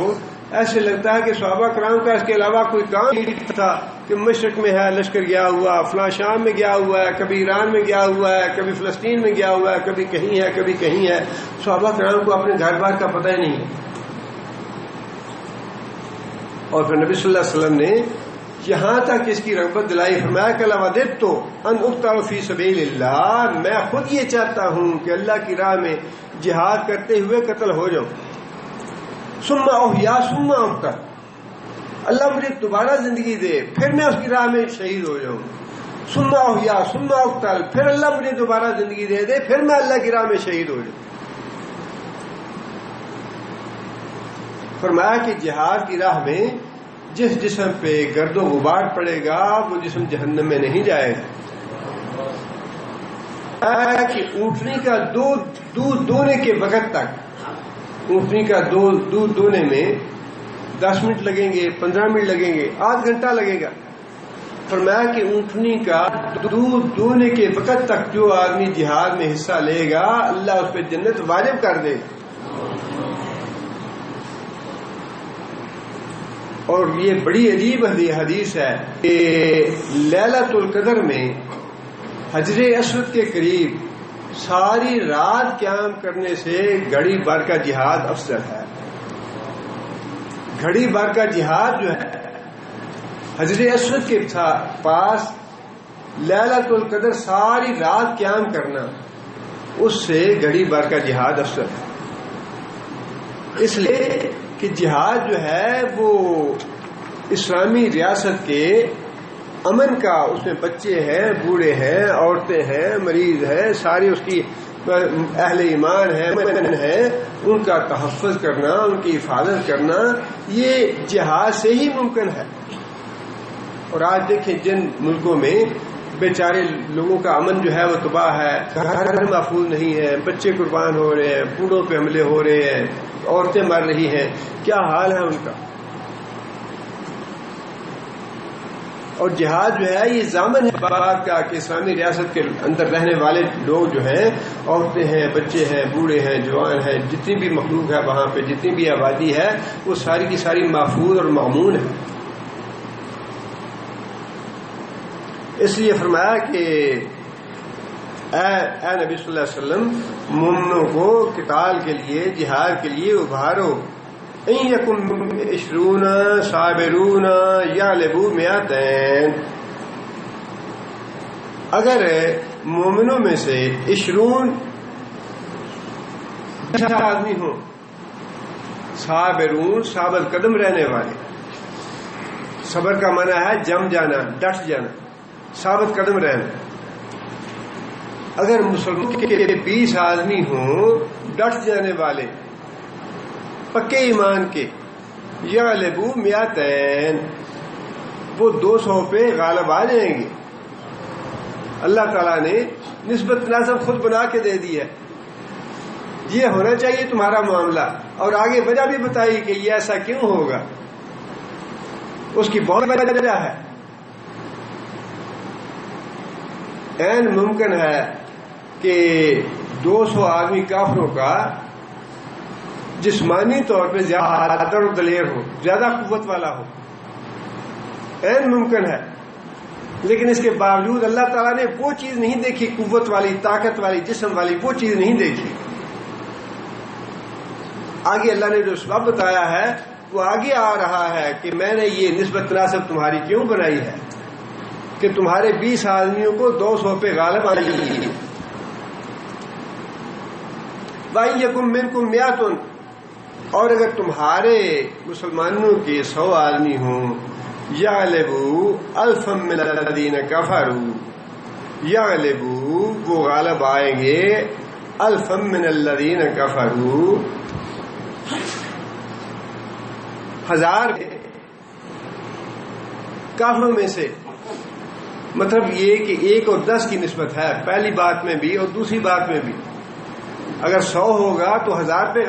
ایسے لگتا ہے کہ صحابہ کرام کا اس کے علاوہ کوئی کام نہیں تھا کہ مشرق میں ہے لشکر گیا ہوا، فلاں شام میں گیا ہوا ہے، کبھی ایران میں گیا ہوا ہے، کبھی فلسطین میں گیا ہوا ہے، کبھی کہیں ہے، کبھی کہیں ہے۔ صحابہ کرام کو اپنے گھر بار کا پتہ ہی نہیں ہے۔ اور پھر نبی صلی اللہ علیہ وسلم نے یہاں تک اس کی رغبت دلائی، فرمایا کہ لوددت ان اقتل فی سبیل اللہ، میں خود یہ چاہتا ہوں کہ اللہ کی راہ میں جہاد کرتے ہوئے قتل ہو جاؤں، ثم احیا ثم اقتل، اللہ مجھے دوبارہ زندگی دے پھر میں اس کی راہ میں شہید ہو جاؤں، ثم احیا ثم اقتل، پھر اللہ مجھے دوبارہ زندگی دے پھر میں اللہ کی راہ میں شہید ہو جاؤں۔ فرمایا کہ جہاد کی راہ میں جس جسم پہ گرد و غبار پڑے گا وہ جسم جہنم میں نہیں جائے گا، کہ اونٹنی کا دودھ دونے کے وقت تک اونٹنی کا دودھ دونے میں 10 منٹ لگیں گے، 15 منٹ لگیں گے، آدھ گھنٹہ لگے گا. فرمایا کہ اونٹنی کا دودھ دونے کے وقت تک جو آدمی جہاد میں حصہ لے گا اللہ اس پہ جنت واجب کر دے گا. اور یہ بڑی عجیب حدیث ہے کہ لیلۃ القدر میں حجر اسود کے قریب ساری رات قیام کرنے سے گھڑی بھر کا جہاد افضل ہے. گھڑی بھر کا جہاد جو ہے حجر اسود کے پاس لیلۃ القدر ساری رات قیام کرنا، اس سے گھڑی بھر کا جہاد افضل ہے. اس لیے کہ جہاد جو ہے وہ اسلامی ریاست کے امن کا، اس میں بچے ہیں، بوڑھے ہیں، عورتیں ہیں، مریض ہیں، ساری اس کی اہل ایمان ہیں، مومن ہیں، ان کا تحفظ کرنا، ان کی حفاظت کرنا، یہ جہاد سے ہی ممکن ہے. اور آج دیکھیں جن ملکوں میں بیچارے لوگوں کا امن جو ہے وہ تباہ ہے، گھر محفوظ نہیں ہے، بچے قربان ہو رہے ہیں، بوڑھوں پہ حملے ہو رہے ہیں، عورتیں مر رہی ہیں، کیا حال ہے ان کا. اور جہاد جو ہے یہ ضامن ہے بات کا کہ اسلامی ریاست کے اندر رہنے والے لوگ جو ہیں، عورتیں ہیں، بچے ہیں، بوڑھے ہیں، جوان ہیں، جتنی بھی مخلوق ہے وہاں پہ، جتنی بھی آبادی ہے، وہ ساری کی ساری محفوظ اور مامون ہے. اس لیے فرمایا کہ اے نبی صلی اللہ علیہ وسلم، مومنوں کو قتال کے لیے، جہاد کے لیے ابھارو. ان یکم 20 صابرون یغلبوا 200. اگر مومنوں میں سے 20 آدمی ہوں، صابرون ثابت قدم رہنے والے، صبر کا معنی ہے جم جانا، ڈٹ جانا، ثابت قدم رہنا. اگر مسلمانوں کے 20 آدمی ہوں ڈٹ جانے والے، پکے ایمان کے، یغلبوا 200، وہ 200 پہ غالب آ جائیں گے. اللہ تعالیٰ نے نسبت تناسب خود بنا کے دے دی ہے، یہ ہونا چاہیے تمہارا معاملہ. اور آگے وجہ بھی بتائی کہ یہ ایسا کیوں ہوگا، اس کی بہت وجہ ہے. عین ممکن ہے کہ 200 آدمی کافروں کا جسمانی طور پہ زیادہ دلیر ہو، زیادہ قوت والا ہو، عین ممکن ہے. لیکن اس کے باوجود اللہ تعالیٰ نے وہ چیز نہیں دیکھی، قوت والی، طاقت والی، جسم والی، وہ چیز نہیں دیکھی. آگے اللہ نے جو سبب بتایا ہے وہ آگے آ رہا ہے کہ میں نے یہ نسبت تناسب تمہاری کیوں بنائی ہے کہ تمہارے 20 آدمیوں کو 200 پہ غالب آئی. وَإِن يَكُن مِّنكُم 100، اور اگر تمہارے مسلمانوں کے 100 آدمی ہوں، یغلبوا 1000 من الذین کفروا، یغلبوا وہ غالب آئیں گے 1000 من الذین کفروا، 1000 کافروں میں سے. مطلب یہ کہ 1 اور 10 کی نسبت ہے پہلی بات میں بھی اور دوسری بات میں بھی. اگر 100 ہوگا تو 1000 پہ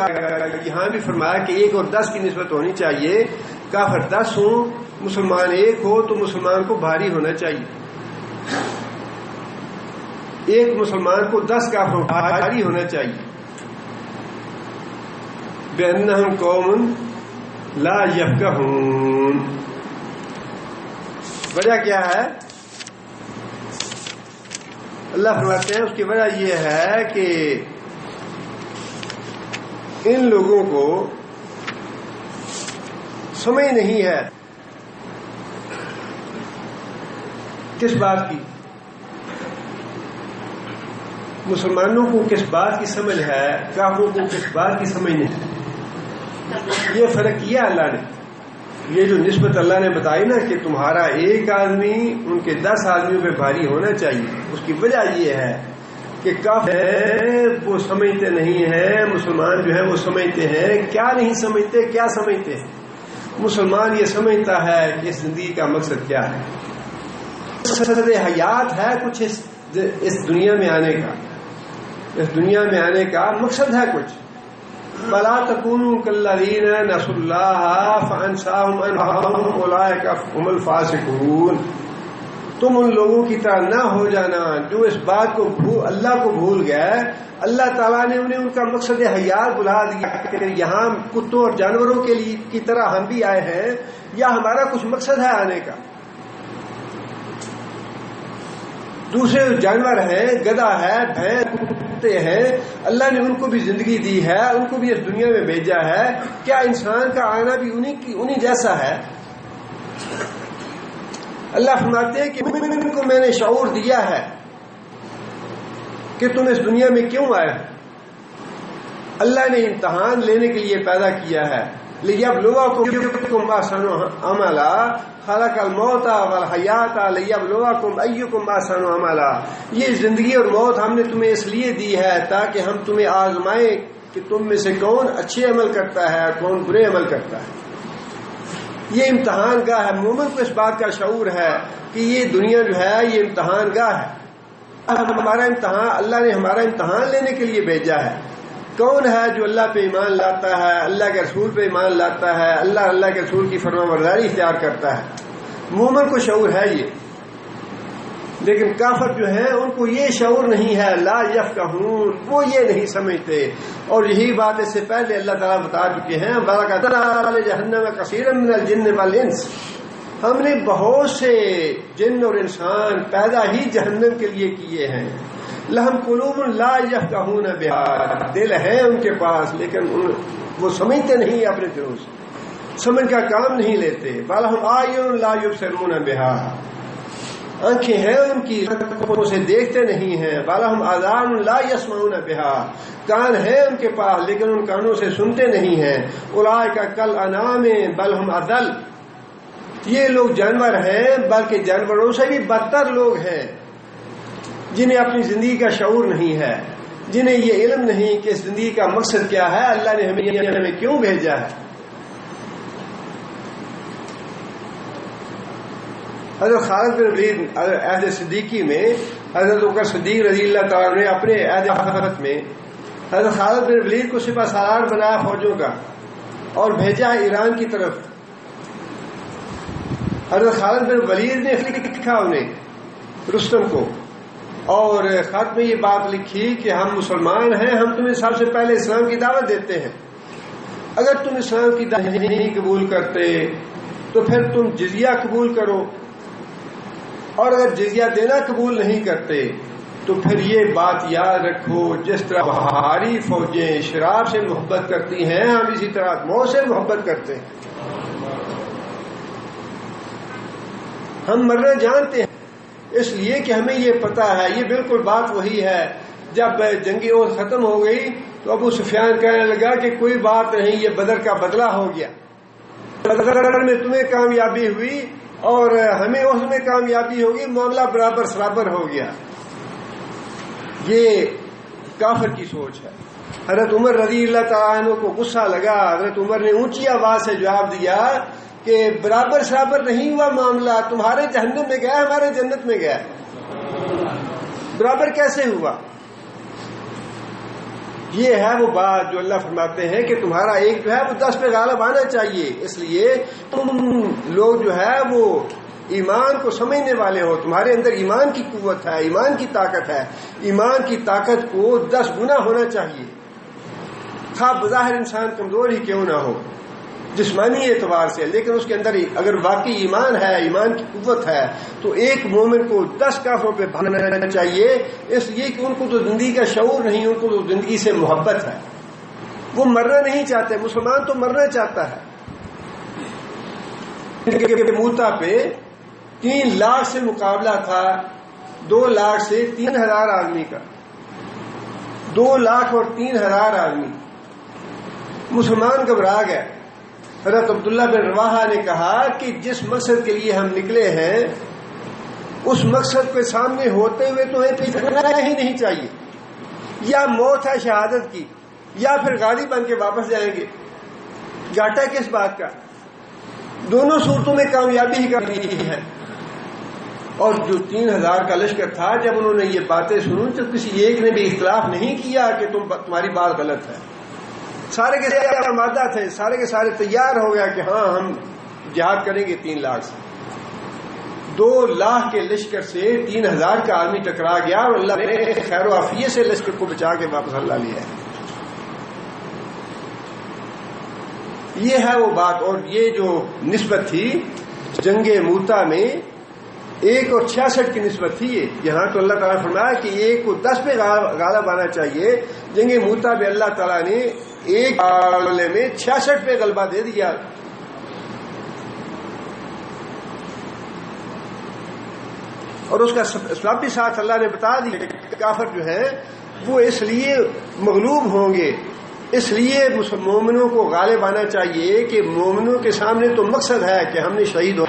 یہاں بھی فرمایا کہ 1 اور 10 کی نسبت ہونی چاہیے. کافر 10 ہوں، مسلمان 1 ہو تو مسلمان کو بھاری ہونا چاہیے. ایک مسلمان کو 10 کافر بھاری ہونا چاہیے. بِأَنَّهُمْ قَوْمٌ لَا يَفْقَهُونَ. وجہ کیا ہے؟ اللہ فرماتے ہیں اس کی وجہ یہ ہے کہ ان لوگوں کو سمجھ نہیں ہے کس بات کی، مسلمانوں کو کس بات کی سمجھ ہے، کافروں کو کس بات کی سمجھ نہیں. یہ فرق کیا اللہ نے. یہ جو نسبت اللہ نے بتائی نا کہ تمہارا 1 آدمی ان کے 10 آدمیوں پہ بھاری ہونا چاہیے، اس کی وجہ یہ ہے کہ کافر وہ سمجھتے نہیں ہیں، مسلمان جو ہے وہ سمجھتے ہیں. کیا نہیں سمجھتے، کیا سمجھتے ہیں؟ مسلمان یہ سمجھتا ہے کہ اس زندگی کا مقصد کیا ہے، مقصد حیات ہے کچھ اس دنیا میں آنے کا، اس دنیا میں آنے کا مقصد ہے کچھ. فلا تکونوا کالذین نسوا اللہ فانساہم انفسہم اولئک هم الفاسقون. تم ان لوگوں کی طرح نہ ہو جانا جو اس بات کو اللہ کو بھول گئے. اللہ تعالیٰ نے انہیں ان کا مقصد حیات بلا دیا کہ یہاں کتوں اور جانوروں کے لیے کی طرح ہم بھی آئے ہیں یا ہمارا کچھ مقصد ہے آنے کا. دوسرے جانور ہیں، گدھا ہے، بھینس، کتے ہیں، اللہ نے ان کو بھی زندگی دی ہے، ان کو بھی اس دنیا میں بھیجا ہے. کیا انسان کا آنا بھی انہی جیسا ہے؟ اللہ فرماتے ہیں کہ ان کو میں نے شعور دیا ہے کہ تم اس دنیا میں کیوں آئے ہو. اللہ نے امتحان لینے کے لیے پیدا کیا ہے. لِيَبْلُوَكُمْ أَحْسَنُ عَمَلًا خَلَقَ الْمَوْتَ وَالْحَيَاةَ لِيَبْلُوَكُمْ أَيُّكُمْ أَحْسَنُ عَمَلًا. یہ زندگی اور موت ہم نے تمہیں اس لیے دی ہے تاکہ ہم تمہیں آزمائیں کہ تم میں سے کون اچھے عمل کرتا ہے اور کون برے عمل کرتا ہے. یہ امتحان گاہ ہے. مومن کو اس بات کا شعور ہے کہ یہ دنیا جو ہے یہ امتحان گاہ ہے. ہمارا امتحان، اللہ نے ہمارا امتحان لینے کے لیے بھیجا ہے. کون ہے جو اللہ پہ ایمان لاتا ہے، اللہ کے رسول پہ ایمان لاتا ہے، اللہ کے رسول کی فرما برداری اختیار کرتا ہے؟ مومن کو شعور ہے یہ. لیکن کافر جو ہیں ان کو یہ شعور نہیں ہے. لا یفقہون، وہ یہ نہیں سمجھتے. اور یہی بات اس سے پہلے اللہ تعالیٰ بتا چکے ہیں، بَلَقَدْ جَهَنَّمَ كَثِيرًا مِنَ الْجِنِّ وَالْإِنسِ. ہم نے بہت سے جن اور انسان پیدا ہی جہنم کے لیے کیے ہیں. لَهُمْ قُلُوبٌ لَا يَفْقَهُونَ بِهَا، دل ہیں ان کے پاس لیکن وہ سمجھتے نہیں، اپنے دلوں سے سمجھ کا کام نہیں لیتے. وَلَهُمْ أَعْيُنٌ لَا يُبْصِرُونَ بِهَا، آنکھیں ہیں ان کی آنکھوں سے دیکھتے نہیں ہیں. وَلَهُمْ آذَانٌ لَا يَسْمَعُونَ بِهَا، کان ہیں ان کے پاس لیکن ان کانوں سے سنتے نہیں ہیں. أُولَٰئِكَ كَالْأَنْعَامِ بَلْ هُمْ أَضَلُّ، یہ لوگ جانور ہیں بلکہ جانوروں سے بھی بدتر لوگ ہیں، جنہیں اپنی زندگی کا شعور نہیں ہے، جنہیں یہ علم نہیں کہ زندگی کا مقصد کیا ہے، اللہ نے ہمیں کیوں بھیجا ہے. حضرت خالد بن ولید عہد صدیقی میں حضرت بکر صدیق رضی اللہ تعالیٰ نے اپنے عہد خلافت میں حضرت خالد بن ولید کو سپہ سالار بنایا فوجوں کا اور بھیجا ایران کی طرف. حضرت خالد بن ولید نے لکھا انہیں رستم کو، اور خط میں یہ بات لکھی کہ ہم مسلمان ہیں، ہم تمہیں سب سے پہلے اسلام کی دعوت دیتے ہیں. اگر تم اسلام کی دعوت نہیں قبول کرتے تو پھر تم جزیہ قبول کرو، اور اگر جزیہ دینا قبول نہیں کرتے تو پھر یہ بات یاد رکھو، جس طرح بہاری فوجیں شراب سے محبت کرتی ہیں ہم اسی طرح موت سے محبت کرتے ہیں. ہم مرنا جانتے ہیں اس لیے کہ ہمیں یہ پتا ہے. یہ بالکل بات وہی ہے جب جنگ احد ختم ہو گئی تو ابو سفیان کہنے لگا کہ کوئی بات نہیں، یہ بدر کا بدلہ ہو گیا. بدر میں تمہیں کامیابی ہوئی اور ہمیں اس میں کامیابی ہوگی، معاملہ برابر سرابر ہو گیا. یہ کافر کی سوچ ہے. حضرت عمر رضی اللہ تعالیٰ عنہ کو غصہ لگا. حضرت عمر نے اونچی آواز سے جواب دیا کہ برابر سرابر نہیں ہوا معاملہ، تمہارے جہنم میں گیا، ہمارے جنت میں گیا، برابر کیسے ہوا؟ یہ ہے وہ بات جو اللہ فرماتے ہیں کہ تمہارا ایک جو ہے وہ 10 پہ غالب آنا چاہیے. اس لیے تم لوگ جو ہے وہ ایمان کو سمجھنے والے ہو، تمہارے اندر ایمان کی قوت ہے، ایمان کی طاقت ہے. ایمان کی طاقت کو 10 گنا ہونا چاہیے، خواہ بظاہر انسان کمزور ہی کیوں نہ ہو جسمانی اعتبار سے، لیکن اس کے اندر اگر واقعی ایمان ہے، ایمان کی قوت ہے، تو ایک مومن کو 10 کافروں پہ بھاگنا چاہیے. اس لیے کہ ان کو تو زندگی کا شعور نہیں، ان کو تو زندگی سے محبت ہے، وہ مرنا نہیں چاہتے. مسلمان تو مرنا چاہتا ہے. موتا پہ 3 لاکھ سے مقابلہ تھا، 2 لاکھ سے 3,000 آدمی کا، 2 لاکھ اور 3,000 آدمی. مسلمان گھبرا گئے. حضرت عبداللہ بن رواحہ نے کہا کہ جس مقصد کے لیے ہم نکلے ہیں اس مقصد کے سامنے ہوتے ہوئے تو ہمیں پیچھے ہٹنا ہی نہیں چاہیے. یا موت ہے شہادت کی، یا پھر غازی بن کے واپس جائیں گے. گھاٹا کس بات کا؟ دونوں صورتوں میں کامیابی ہی کرنی ہے. اور جو 3,000 کا لشکر تھا، جب انہوں نے یہ باتیں سنی تو کسی ایک نے بھی اختلاف نہیں کیا کہ تمہاری بات غلط ہے. سارے کے سارے آمادہ تھے، سارے کے سارے تیار ہو گیا کہ ہاں ہم جہاد کریں گے 3 لاکھ سے. 2 لاکھ کے لشکر سے 3000 کا آدمی ٹکرا گیا اور اللہ نے خیر و عافیت سے لشکر کو بچا کے واپس اللہ لیا ہے. یہ ہے وہ بات. اور یہ جو نسبت تھی جنگ موتا میں 1 اور 66 کی نسبت تھی. یہاں تو اللہ تعالیٰ نے فرمایا کہ 1 کو 10 پہ غالب آنا چاہیے. جنگ موتا میں اللہ تعالیٰ نے ایک معاملے میں 66 پہ غلبہ دے دیا. اور اس کا سبب بھی ساتھ اللہ نے بتا دیا کہ کافر جو ہیں وہ اس لیے مغلوب ہوں گے، اس لیے مومنوں کو غالب آنا چاہیے کہ مومنوں کے سامنے تو مقصد ہے کہ ہم نے شہید ہو،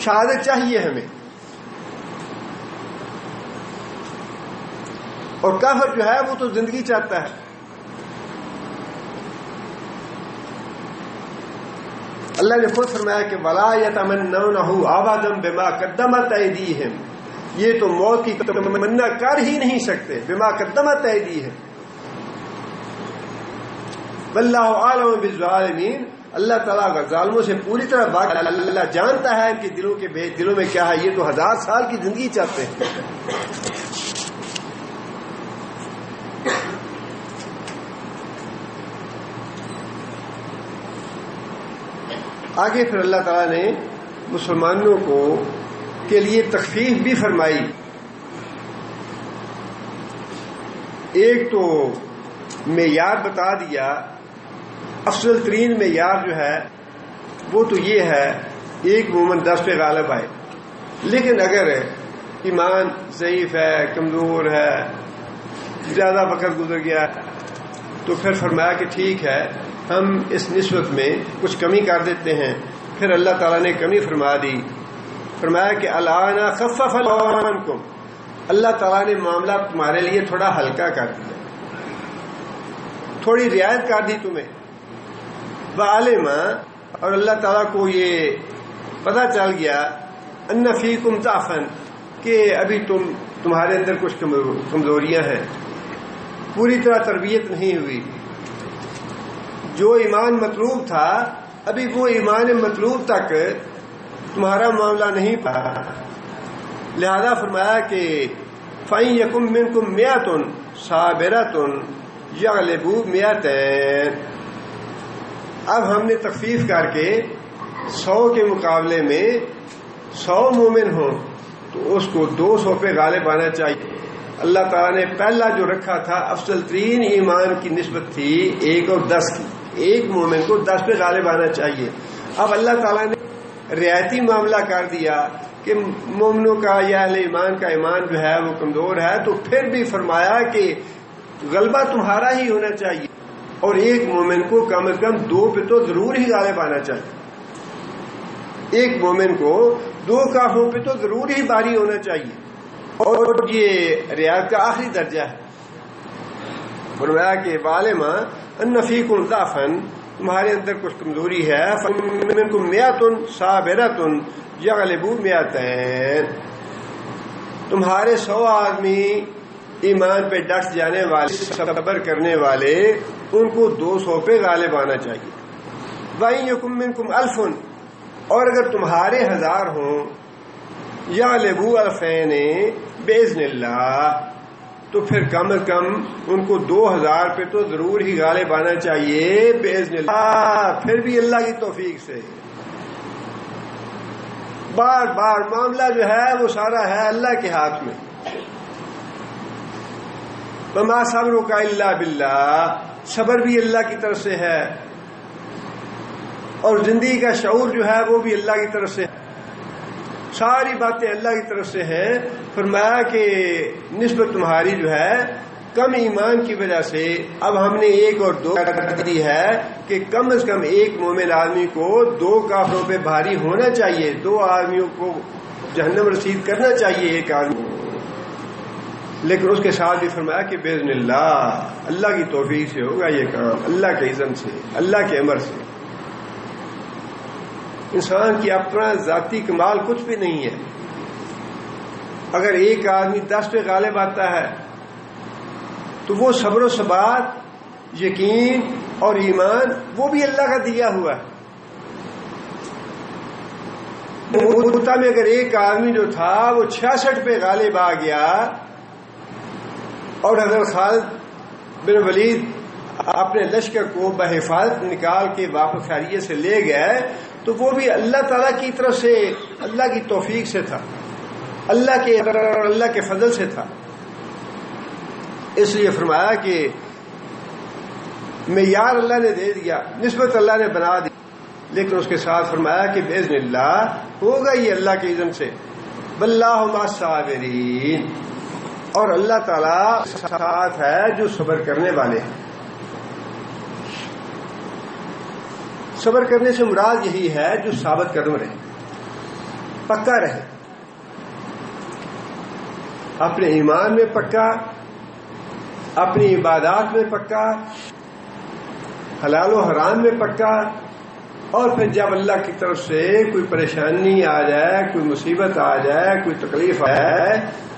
شہادت چاہیے ہمیں. اور کافر جو ہے وہ تو زندگی چاہتا ہے. اللہ نے خود فرمایا کہ وَلَا يَتَمَنَّوْنَهُ أَبَدًا بِمَا قَدَّمَتْ أَيْدِيهِمْ، یہ تو موت کی تمنا کر ہی نہیں سکتے. بِمَا قَدَّمَتْ أَيْدِيهِمْ وَاللَّهُ أَعْلَمُ بِالظَّالِمِينَ. اللہ تعالیٰ ظالموں سے پوری طرح واقف، اللہ جانتا ہے ان کے دلوں میں کیا ہے. یہ تو 1000 سال کی زندگی چاہتے ہیں. آگے پھر اللہ تعالیٰ نے مسلمانوں کے لیے تخفیف بھی فرمائی. ایک تو معیار بتا دیا، افضل ترین معیار جو ہے وہ تو یہ ہے 1 مومن 10 پہ غالب آئے. لیکن اگر ایمان ضعیف ہے، کمزور ہے، زیادہ وقت گزر گیا تو پھر فرمایا کہ ٹھیک ہے ہم اس نسبت میں کچھ کمی کر دیتے ہیں. پھر اللہ تعالیٰ نے کمی فرما دی. فرمایا کہ الآن خفف اللہ عنکم، اللہ تعالیٰ نے معاملہ تمہارے لیے تھوڑا ہلکا کر دیا، تھوڑی رعایت کر دی تمہیں. وعلم، اور اللہ تعالیٰ کو یہ پتہ چل گیا ان فیکم ضعفا، کہ ابھی تمہارے اندر کچھ کمزوریاں ہیں، پوری طرح تربیت نہیں ہوئی. جو ایمان مطلوب تھا ابھی وہ ایمان مطلوب تک تمہارا معاملہ نہیں پا. لہذا فرمایا کہ فَإِن يَكُن مِّنكُم مِّئَةٌ صَابِرَةٌ يَغْلِبُوا مِئَتَيْنِ. اب ہم نے تخفیف کر کے 100 کے مقابلے میں 100 مومن ہوں تو اس کو 200 پہ غالب آنا چاہیے. اللہ تعالیٰ نے پہلا جو رکھا تھا افضل ترین ایمان کی نسبت تھی 1 اور 10 کی. 1 مومن کو 10 پہ غالب آنا چاہیے. اب اللہ تعالیٰ نے رعایتی معاملہ کر دیا کہ مومنوں کا یا اہل ایمان کا ایمان جو ہے وہ کمزور ہے، تو پھر بھی فرمایا کہ غلبہ تمہارا ہی ہونا چاہیے. اور 1 مومن کو کم از کم 2 پہ تو ضرور ہی غالب آنا چاہیے. 1 مومن کو 2 کافروں پہ تو ضرور ہی باری ہونا چاہیے. اور یہ رعایت کا آخری درجہ ہے. فرمایا کہ وَعَلِمَ أَنَّ فِيكُمْ ضَعْفًا، تمہارے اندر کچھ کمزوری ہے. فَمِنكُم مِّئَةٌ صَابِرَةٌ يَغْلِبُوا مِئَتَيْنِ، تمہارے 100 آدمی ایمان پہ ڈٹ جانے والے، صبر کرنے والے، ان کو 200 پہ غالب آنا چاہیے. وَإِن يَكُن مِّنكُمْ أَلْفٌ، اور اگر تمہارے 1000 ہوں، يَغْلِبُوا أَلْفَيْنِ بِإِذْنِ اللَّهِ، تو پھر کم از کم ان کو 2000 پہ تو ضرور ہی غالب آنا چاہیے بِإِذْنِ اللَّهِ، پھر بھی اللہ کی توفیق سے. بار بار معاملہ جو ہے وہ سارا ہے اللہ کے ہاتھ میں. وَمَا صَبْرُكَ إِلَّا بِاللَّهِ، صبر بھی اللہ کی طرف سے ہے، اور زندگی کا شعور جو ہے وہ بھی اللہ کی طرف سے ہے. ساری باتیں اللہ کی طرف سے ہیں. فرمایا کہ نسبت تمہاری جو ہے کم ایمان کی وجہ سے اب ہم نے 1 اور 2 کر دی ہے کہ کم از کم 1 مومن آدمی کو 2 کافروں پہ بھاری ہونا چاہیے، 2 آدمیوں کو جہنم رسید کرنا چاہیے 1 آدمی. لیکن اس کے ساتھ بھی فرمایا کہ بِإِذْنِ اللَّهِ، اللہ کی توفیق سے ہوگا یہ کام، اللہ کے اذن سے، اللہ کے امر سے. انسان کی اپنا ذاتی کمال کچھ بھی نہیں ہے. اگر 1 آدمی 10 پہ غالب آتا ہے تو وہ صبر و ثبات یقین اور ایمان وہ بھی اللہ کا دیا ہوا ہے. مؤتہ میں اگر ایک آدمی جو تھا وہ 66 پہ غالب آ گیا اور حضرت خالد بن ولید اپنے لشکر کو بحفاظت نکال کے واپس خیریت سے لے گئے تو وہ بھی اللہ تعالیٰ کی طرف سے، اللہ کی توفیق سے تھا، اللہ کے فضل سے تھا. اس لیے فرمایا کہ معیار اللہ نے دے دیا، نسبت اللہ نے بنا دی، لیکن اس کے ساتھ فرمایا کہ باذن اللہ ہوگا یہ اللہ کے اذن سے. واللہ مع الصابرین، اور اللہ تعالیٰ ساتھ ہے جو صبر کرنے والے ہیں. صبر کرنے سے مراد یہی ہے جو ثابت قدم رہے، پکا رہے، اپنے ایمان میں پکا، اپنی عبادات میں پکا، حلال و حرام میں پکا، اور پھر جب اللہ کی طرف سے کوئی پریشانی آ جائے، کوئی مصیبت آ جائے، کوئی تکلیف آ جائے،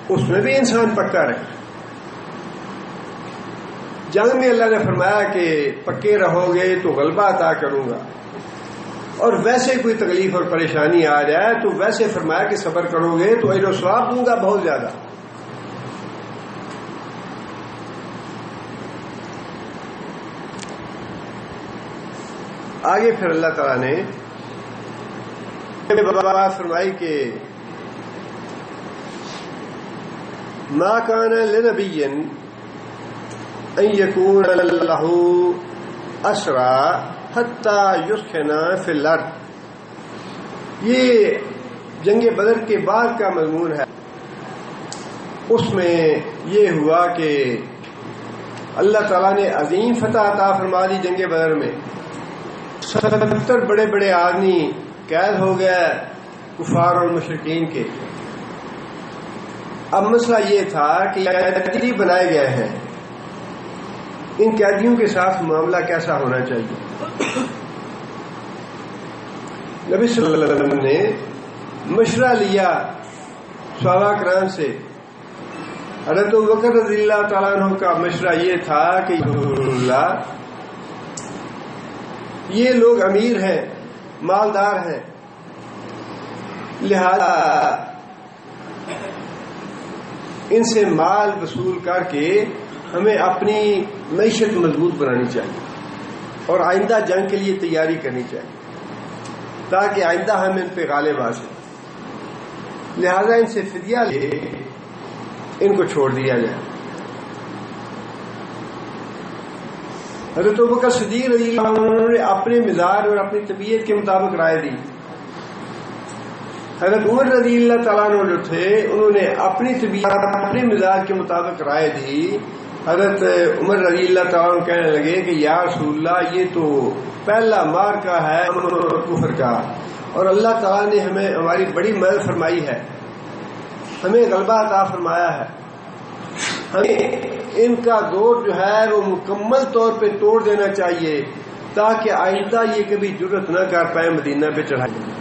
اس میں بھی انسان پکا رہے. جنگ میں اللہ نے فرمایا کہ پکے رہو گے تو غلبہ عطا کروں گا، اور ویسے کوئی تکلیف اور پریشانی آ جائے تو ویسے فرمایا کہ صبر کرو گے تو اجر و ثواب دوں گا بہت زیادہ. آگے پھر اللہ تعالیٰ نے بات فرمائی کہ ما کان لنبی ان یکون لہ اسرا حتی یسخن فی الارض. یہ جنگ بدر کے بعد کا مضمون ہے. اس میں یہ ہوا کہ اللہ تعالیٰ نے عظیم فتح عطا فرما دی. جنگ بدر میں 70 بڑے بڑے آدمی قید ہو گئے کفار اور مشرکین کے. اب مسئلہ یہ تھا کہ قیدی بنائے گئے ہیں، ان قیدیوں کے ساتھ معاملہ کیسا ہونا چاہیے. نبی صلی اللہ علیہ وسلم نے مشورہ لیا صحابہ کرام سے. حضرت ابوبکر رضی اللہ تعالیٰ عنہ کا مشورہ یہ تھا کہ اللہ یہ لوگ امیر ہیں، مالدار ہیں، لہذا ان سے مال وصول کر کے ہمیں اپنی معیشت مضبوط بنانی چاہیے اور آئندہ جنگ کے لیے تیاری کرنی چاہیے تاکہ آئندہ ہم ان پہ غالب آ سکیں. لہذا ان سے فدیہ لے ان کو چھوڑ دیا جائے. حضرت ابوبکر صدیق رضی اللہ عنہ نے اپنے مزاج اور اپنی طبیعت کے مطابق رائے دی. حضرت عمر رضی اللہ تعالیٰ عنہ جو تھے انہوں نے اپنی طبیعت اپنے مزاج کے مطابق رائے دی. حضرت عمر رضی اللہ تعالیٰ عنہ کہنے لگے کہ یا رسول اللہ یہ تو پہلا مارکا ہے کفر کا، اور اللہ تعالیٰ نے ہمیں ہماری بڑی مدد فرمائی ہے، ہمیں غلبہ عطا فرمایا ہے، ہمیں ان کا دور جو ہے وہ مکمل طور پہ توڑ دینا چاہیے تاکہ آئندہ یہ کبھی جرت نہ کر پائے مدینہ پہ چڑھائی.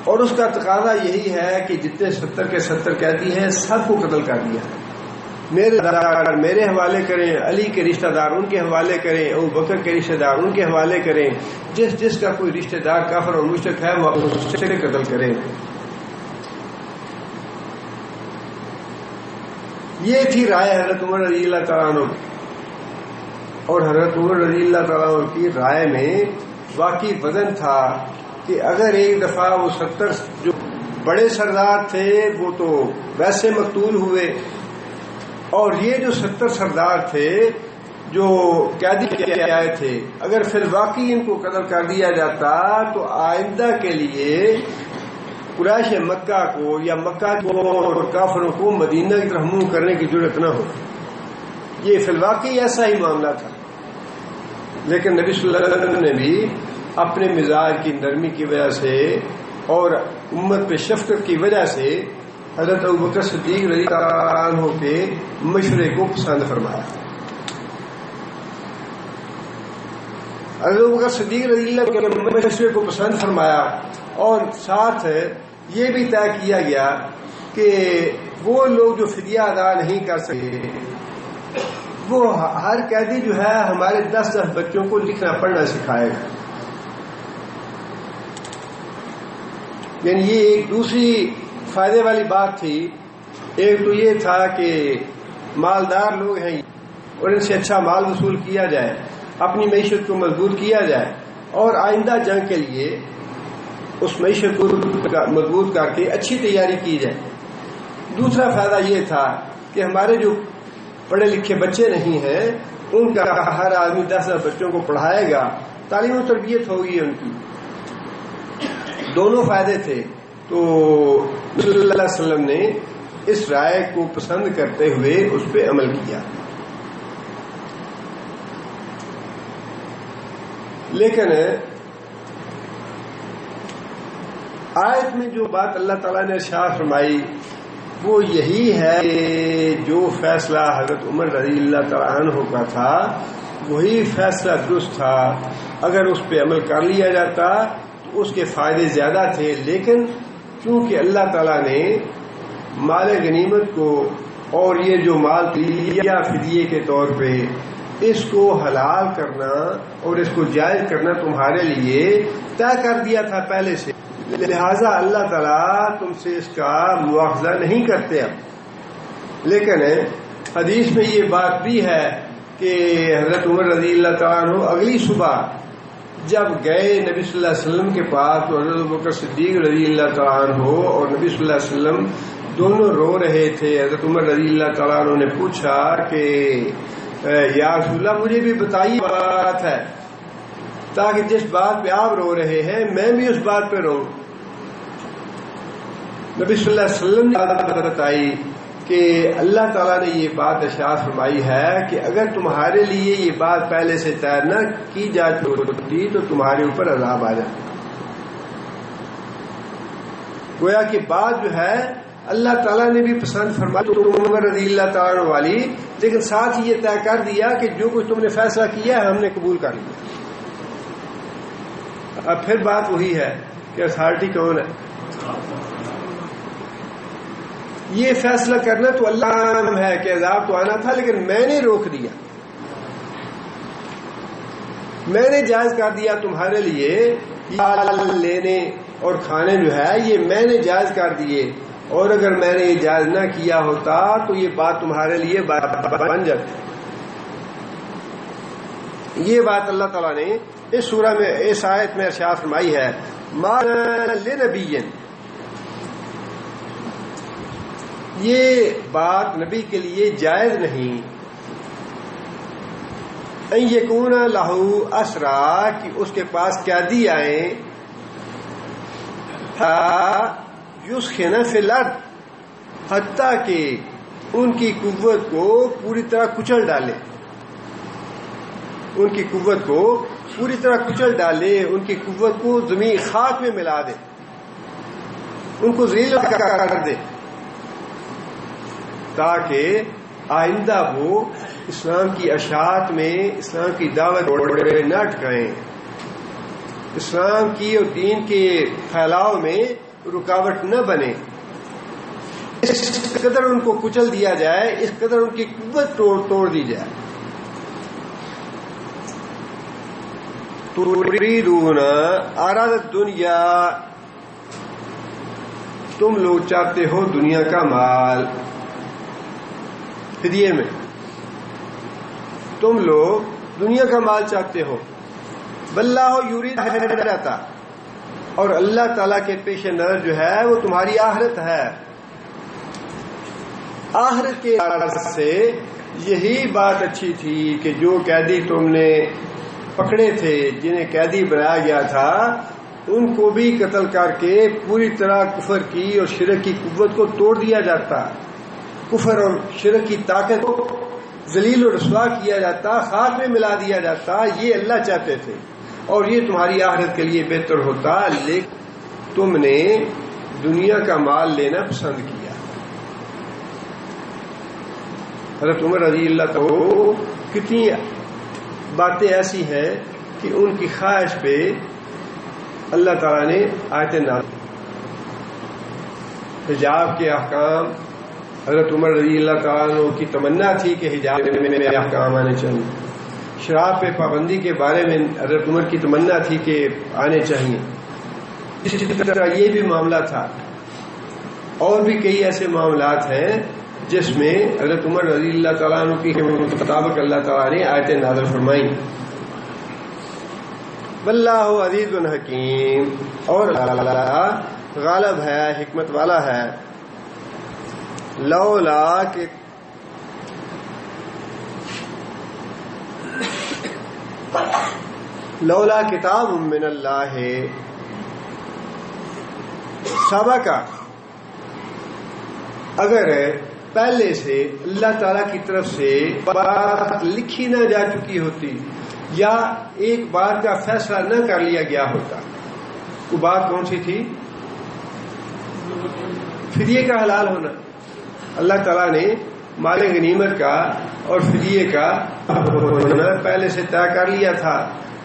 اور اس کا تقاضا یہی ہے کہ جتنے 70 کے 70 قیدی ہیں سب کو قتل کر دیا ہے. میرے رشتہ دار میرے حوالے کریں، علی کے رشتہ دار ان کے حوالے کریں، ابو بکر کے رشتہ دار ان کے حوالے کریں، جس کا کوئی رشتہ دار کافر اور مشرک ہے وہ اسے قتل کریں. یہ تھی رائے حضرت عمر رضی اللہ تعالیٰ عنہ کی. اور حضرت عمر رضی اللہ تعالیٰ عنہ کی رائے میں واقعی وزن تھا کہ اگر ایک دفعہ وہ 70 جو بڑے سردار تھے وہ تو ویسے مقتول ہوئے، اور یہ جو 70 سردار تھے جو قیدی آئے تھے اگر پھر واقعی ان کو قتل کر دیا جاتا تو آئندہ کے لیے قریش مکہ کو یا مکہ کو اور کافروں کو مدینہ کی طرف منہ کرنے کی ضرورت نہ ہو. یہ فی الواقع ایسا ہی معاملہ تھا. لیکن نبی صلی اللہ علیہ وسلم نے بھی اپنے مزاج کی نرمی کی وجہ سے اور امت پہ شفقت کی وجہ سے حضرت ابوبکر صدیق رضی اللہ عنہ کے مشورے کو پسند فرمایا. حضرت ابوبکر صدیق رضی اللہ عنہ کے مشورے کو پسند فرمایا اور ساتھ یہ بھی طے کیا گیا کہ وہ لوگ جو فدیہ ادا نہیں کر سکے وہ ہر قیدی جو ہے ہمارے 10 بچوں کو لکھنا پڑھنا سکھائے گا. یعنی یہ ایک دوسری فائدے والی بات تھی. ایک تو یہ تھا کہ مالدار لوگ ہیں اور ان سے اچھا مال وصول کیا جائے، اپنی معیشت کو مضبوط کیا جائے اور آئندہ جنگ کے لیے اس معیشت کو مضبوط کر کے اچھی تیاری کی جائے. دوسرا فائدہ یہ تھا کہ ہمارے جو پڑھے لکھے بچے نہیں ہیں ان کا ہر آدمی 10 بچوں کو پڑھائے گا، تعلیم و تربیت ہوگی ان کی. دونوں فائدے تھے. تو صلی اللہ علیہ وسلم نے اس رائے کو پسند کرتے ہوئے اس پہ عمل کیا. لیکن آیت میں جو بات اللہ تعالیٰ نے ارشاد فرمائی وہ یہی ہے کہ جو فیصلہ حضرت عمر رضی اللہ تعالیٰ عنہ کا تھا وہی فیصلہ درست تھا. اگر اس پہ عمل کر لیا جاتا تو اس کے فائدے زیادہ تھے. لیکن کیونکہ اللہ تعالیٰ نے مال غنیمت کو اور یہ جو مال لیا فدیے کے طور پہ اس کو حلال کرنا اور اس کو جائز کرنا تمہارے لیے طے کر دیا تھا پہلے سے، لہذا اللہ تعالیٰ تم سے اس کا مواخذہ نہیں کرتے اب. لیکن حدیث میں یہ بات بھی ہے کہ حضرت عمر رضی اللہ تعالیٰ عنہ اگلی صبح جب گئے نبی صلی اللہ علیہ وسلم کے پاس تو حضرت ابوبکر صدیق رضی اللہ تعالیٰ عنہ اور نبی صلی اللہ علیہ وسلم دونوں رو رہے تھے. حضرت عمر رضی اللہ تعالیٰ عنہ نے پوچھا کہ یا رسول اللہ مجھے بھی بتائیے بات ہے تاکہ جس بات پہ آپ رو رہے ہیں میں بھی اس بات پہ رو. نبی صلی اللہ علیہ وسلم نے بتائی کہ اللہ تعالیٰ نے یہ بات ارشاد فرمائی ہے کہ اگر تمہارے لیے یہ بات پہلے سے طے نہ کی جاتی ہوتی تو تمہارے اوپر عذاب آ جاتا. گویا کہ بات جو ہے اللہ تعالیٰ نے بھی پسند فرمائی تو عمر رضی اللہ تعالیٰ والی، لیکن ساتھ ہی یہ طے کر دیا کہ جو کچھ تم نے فیصلہ کیا ہے ہم نے قبول کر لیا. اب پھر بات وہی ہے کہ اتھارٹی کون ہے. یہ فیصلہ کرنا تو اللہ عالم ہے کہ عذاب تو آنا تھا لیکن میں نے روک دیا، میں نے جائز کر دیا تمہارے لیے لینے اور کھانے جو ہے یہ میں نے جائز کر دیے، اور اگر میں نے یہ جائز نہ کیا ہوتا تو یہ بات تمہارے لیے بن جاتی. یہ بات اللہ تعالیٰ نے اس سورہ میں اس آیت میں ارشاد فرمائی ہے ما لنبی. یہ بات نبی کے لیے جائز نہیں ان یکون لہو اسرا کہ اس کے پاس قیدی آئیں یسخن فی الارض حتیٰ کہ ان کی قوت کو پوری طرح کچل ڈالے، ان کی قوت کو پوری طرح کچل ڈالے، ان کی قوت کو زمین خاک میں ملا دے، ان کو ذلیل کر دے تاکہ آئندہ وہ اسلام کی اشاعت میں اسلام کی دعوت نہ اٹکائیں، اسلام کی اور دین کے پھیلاؤ میں رکاوٹ نہ بنے. اس قدر ان کو کچل دیا جائے، اس قدر ان کی قوت توڑ دی جائے. تريدون عرض الدنیا، تم لوگ چاہتے ہو دنیا کا مال. فدیے میں تم لوگ دنیا کا مال چاہتے ہو. واللہ یرید آخرۃ، اور اللہ تعالیٰ کے پیش نظر جو ہے وہ تمہاری آخرت ہے. آخرت کے غرض سے یہی بات اچھی تھی کہ جو قیدی تم نے پکڑے تھے، جنہیں قیدی بنایا گیا تھا، ان کو بھی قتل کر کے پوری طرح کفر کی اور شرک کی قوت کو توڑ دیا جاتا، کفر اور شرک کی طاقت کو ذلیل و رسوا کیا جاتا، خاک میں ملا دیا جاتا. یہ اللہ چاہتے تھے اور یہ تمہاری آخرت کے لیے بہتر ہوتا، لیکن تم نے دنیا کا مال لینا پسند کیا. حضرت عمر رضی اللہ کو کتنی باتیں ایسی ہیں کہ ان کی خواہش پہ اللہ تعالیٰ نے آیت نازل، حجاب کے احکام، حضرت عمر رضی اللہ تعالیٰ عنہ کی تمنا تھی کہ حجاب میں احکام آنے چاہیے. شراب پہ پابندی کے بارے میں حضرت عمر کی تمنا تھی کہ آنے چاہیے. اسی طرح یہ بھی معاملہ تھا. اور بھی کئی ایسے معاملات ہیں جس میں حضرت عمر رضی اللہ تعالیٰ عنہ کی مطابق اللہ تعالیٰ نے آیتیں نازل فرمائی. واللہ عزیز حکیم، اور اللہ غالب ہے، حکمت والا ہے. لولا کتاب من اللہ سبق، اگر پہلے سے اللہ تعالی کی طرف سے بات لکھی نہ جا چکی ہوتی یا ایک بات کا فیصلہ نہ کر لیا گیا ہوتا. وہ بات کون سی تھی؟ فدیے کا حلال ہونا. اللہ تعالیٰ نے مال غنیمت کا اور فدیے کا ہونا پہلے سے طے کر لیا تھا،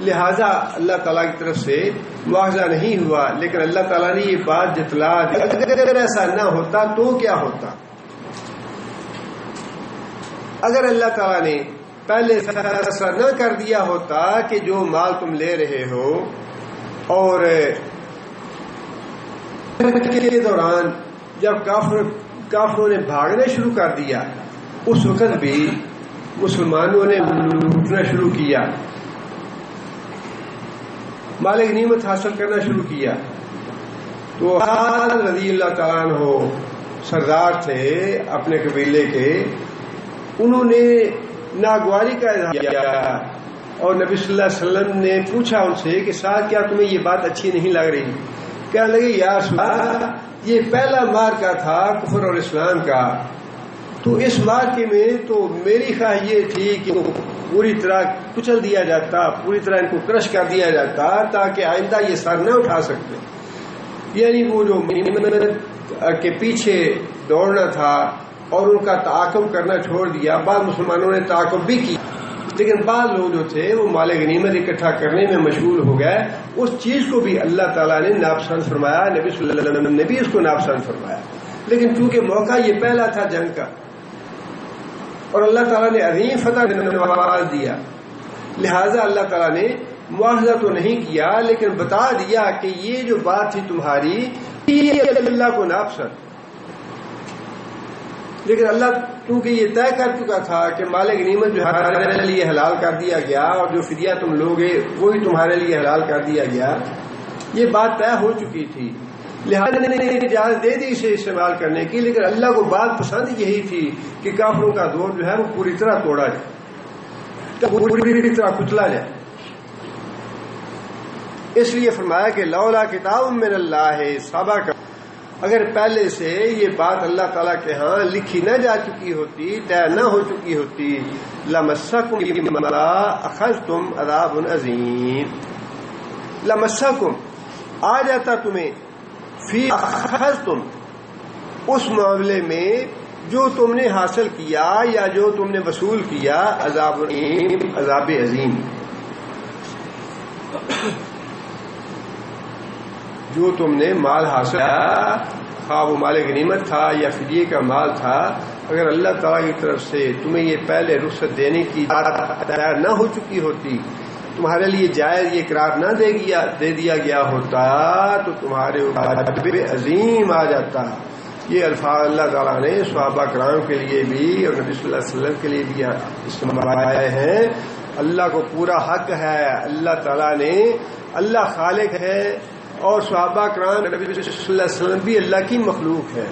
لہذا اللہ تعالیٰ کی طرف سے مواخذہ نہیں ہوا. لیکن اللہ تعالیٰ نے یہ بات جتلا دی. اگر ایسا نہ ہوتا تو کیا ہوتا؟ اگر اللہ تعالیٰ نے پہلے ایسا نہ کر دیا ہوتا کہ جو مال تم لے رہے ہو، اور کے دوران جب کافروں نے بھاگنا شروع کر دیا، اس وقت بھی مسلمانوں نے لوٹنا شروع کیا، مال غنیمت حاصل کرنا شروع کیا، تو خالد رضی اللہ تعالیٰ عنہ سردار تھے اپنے قبیلے کے، انہوں نے ناگواری کا اظہار کیا اور نبی صلی اللہ علیہ وسلم نے پوچھا ان سے کہ ساتھ کیا تمہیں یہ بات اچھی نہیں لگ رہی؟ کہنے لگے یا رسول اللہ، یہ پہلا مارکا تھا کفر اور اسلام کا، تو اس مارکے میں تو میری خواہش یہ تھی کہ پوری طرح کچل دیا جاتا، پوری طرح ان کو کرش کر دیا جاتا تاکہ آئندہ یہ سر نہ اٹھا سکتے. یعنی وہ جو کے پیچھے دوڑنا تھا اور ان کا تعاقب کرنا چھوڑ دیا. بعض مسلمانوں نے تعاقب بھی کی، لیکن بعض لوگ جو تھے وہ مال غنیمت اکٹھا کرنے میں مشغول ہو گئے. اس چیز کو بھی اللہ تعالیٰ نے ناپسند فرمایا، نبی صلی اللہ علیہ وسلم نے بھی اس کو ناپسند فرمایا. لیکن چونکہ موقع یہ پہلا تھا جنگ کا اور اللہ تعالیٰ نے عظیم فتح نواز دیا، لہذا اللہ تعالیٰ نے معاوضہ تو نہیں کیا لیکن بتا دیا کہ یہ جو بات تھی تمہاری یہ اللہ کو ناپسند. لیکن اللہ کیونکہ یہ طے کر چکا تھا کہ مال غنیمت جو ہمارے لیے حلال کر دیا گیا اور جو فدیہ تم لوگے وہی تمہارے لیے حلال کر دیا گیا، یہ بات طے ہو چکی تھی، لہٰذا نے اجازت دے دی اسے استعمال کرنے کی. لیکن اللہ کو بات پسند یہی تھی کہ کافروں کا دور جو ہے وہ پوری طرح توڑا جائے، پوری طرح کچلا جائے. اس لیے فرمایا کہ لولا کتاب من اللہ سبق، اگر پہلے سے یہ بات اللہ تعالیٰ کے ہاں لکھی نہ جا چکی ہوتی، طے نہ ہو چکی ہوتی، لمسکم ما اخذتم عذاب عظیم، لمسکم آ جاتا تمہیں فی اخذتم اس معاملے میں جو تم نے حاصل کیا یا جو تم نے وصول کیا، عذاب عظیم، جو تم نے مال حاصل کیا، خواہ وہ مال غنیمت تھا یا فدیے کا مال تھا، اگر اللہ تعالیٰ کی طرف سے تمہیں یہ پہلے رخصت دینے کی تیار نہ ہو چکی ہوتی، تمہارے لیے جائز یہ قرار نہ دے دیا گیا ہوتا تو تمہارے اوپر عظیم آ جاتا. یہ الفاظ اللہ تعالیٰ نے صحابہ کرام کے لیے بھی اور نبی صلی اللہ علیہ وسلم کے لیے بھی استعمال ہیں. اللہ کو پورا حق ہے، اللہ تعالیٰ نے، اللہ خالق ہے اور صحابہ کرام نبی صلی اللہ علیہ وسلم بھی اللہ کی مخلوق ہے.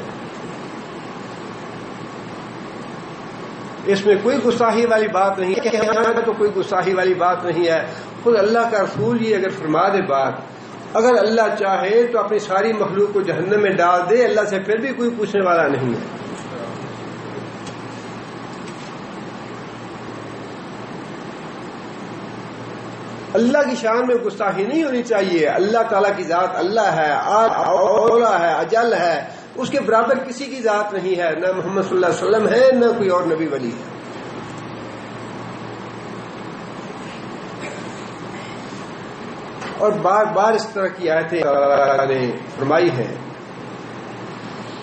اس میں کوئی گستاخی والی بات نہیں ہے، یہاں تو کوئی گستاخی والی بات نہیں ہے. خود اللہ کا رسول یہ اگر فرما دے بات، اگر اللہ چاہے تو اپنی ساری مخلوق کو جہنم میں ڈال دے، اللہ سے پھر بھی کوئی پوچھنے والا نہیں ہے. اللہ کی شان میں گستاخی نہیں ہونی چاہیے. اللہ تعالیٰ کی ذات اللہ ہے، اولا ہے، اجل ہے، اس کے برابر کسی کی ذات نہیں ہے، نہ محمد صلی اللہ علیہ وسلم ہے نہ کوئی اور نبی ولی ہے. اور بار بار اس طرح کی آیتیں اللہ نے فرمائی ہیں.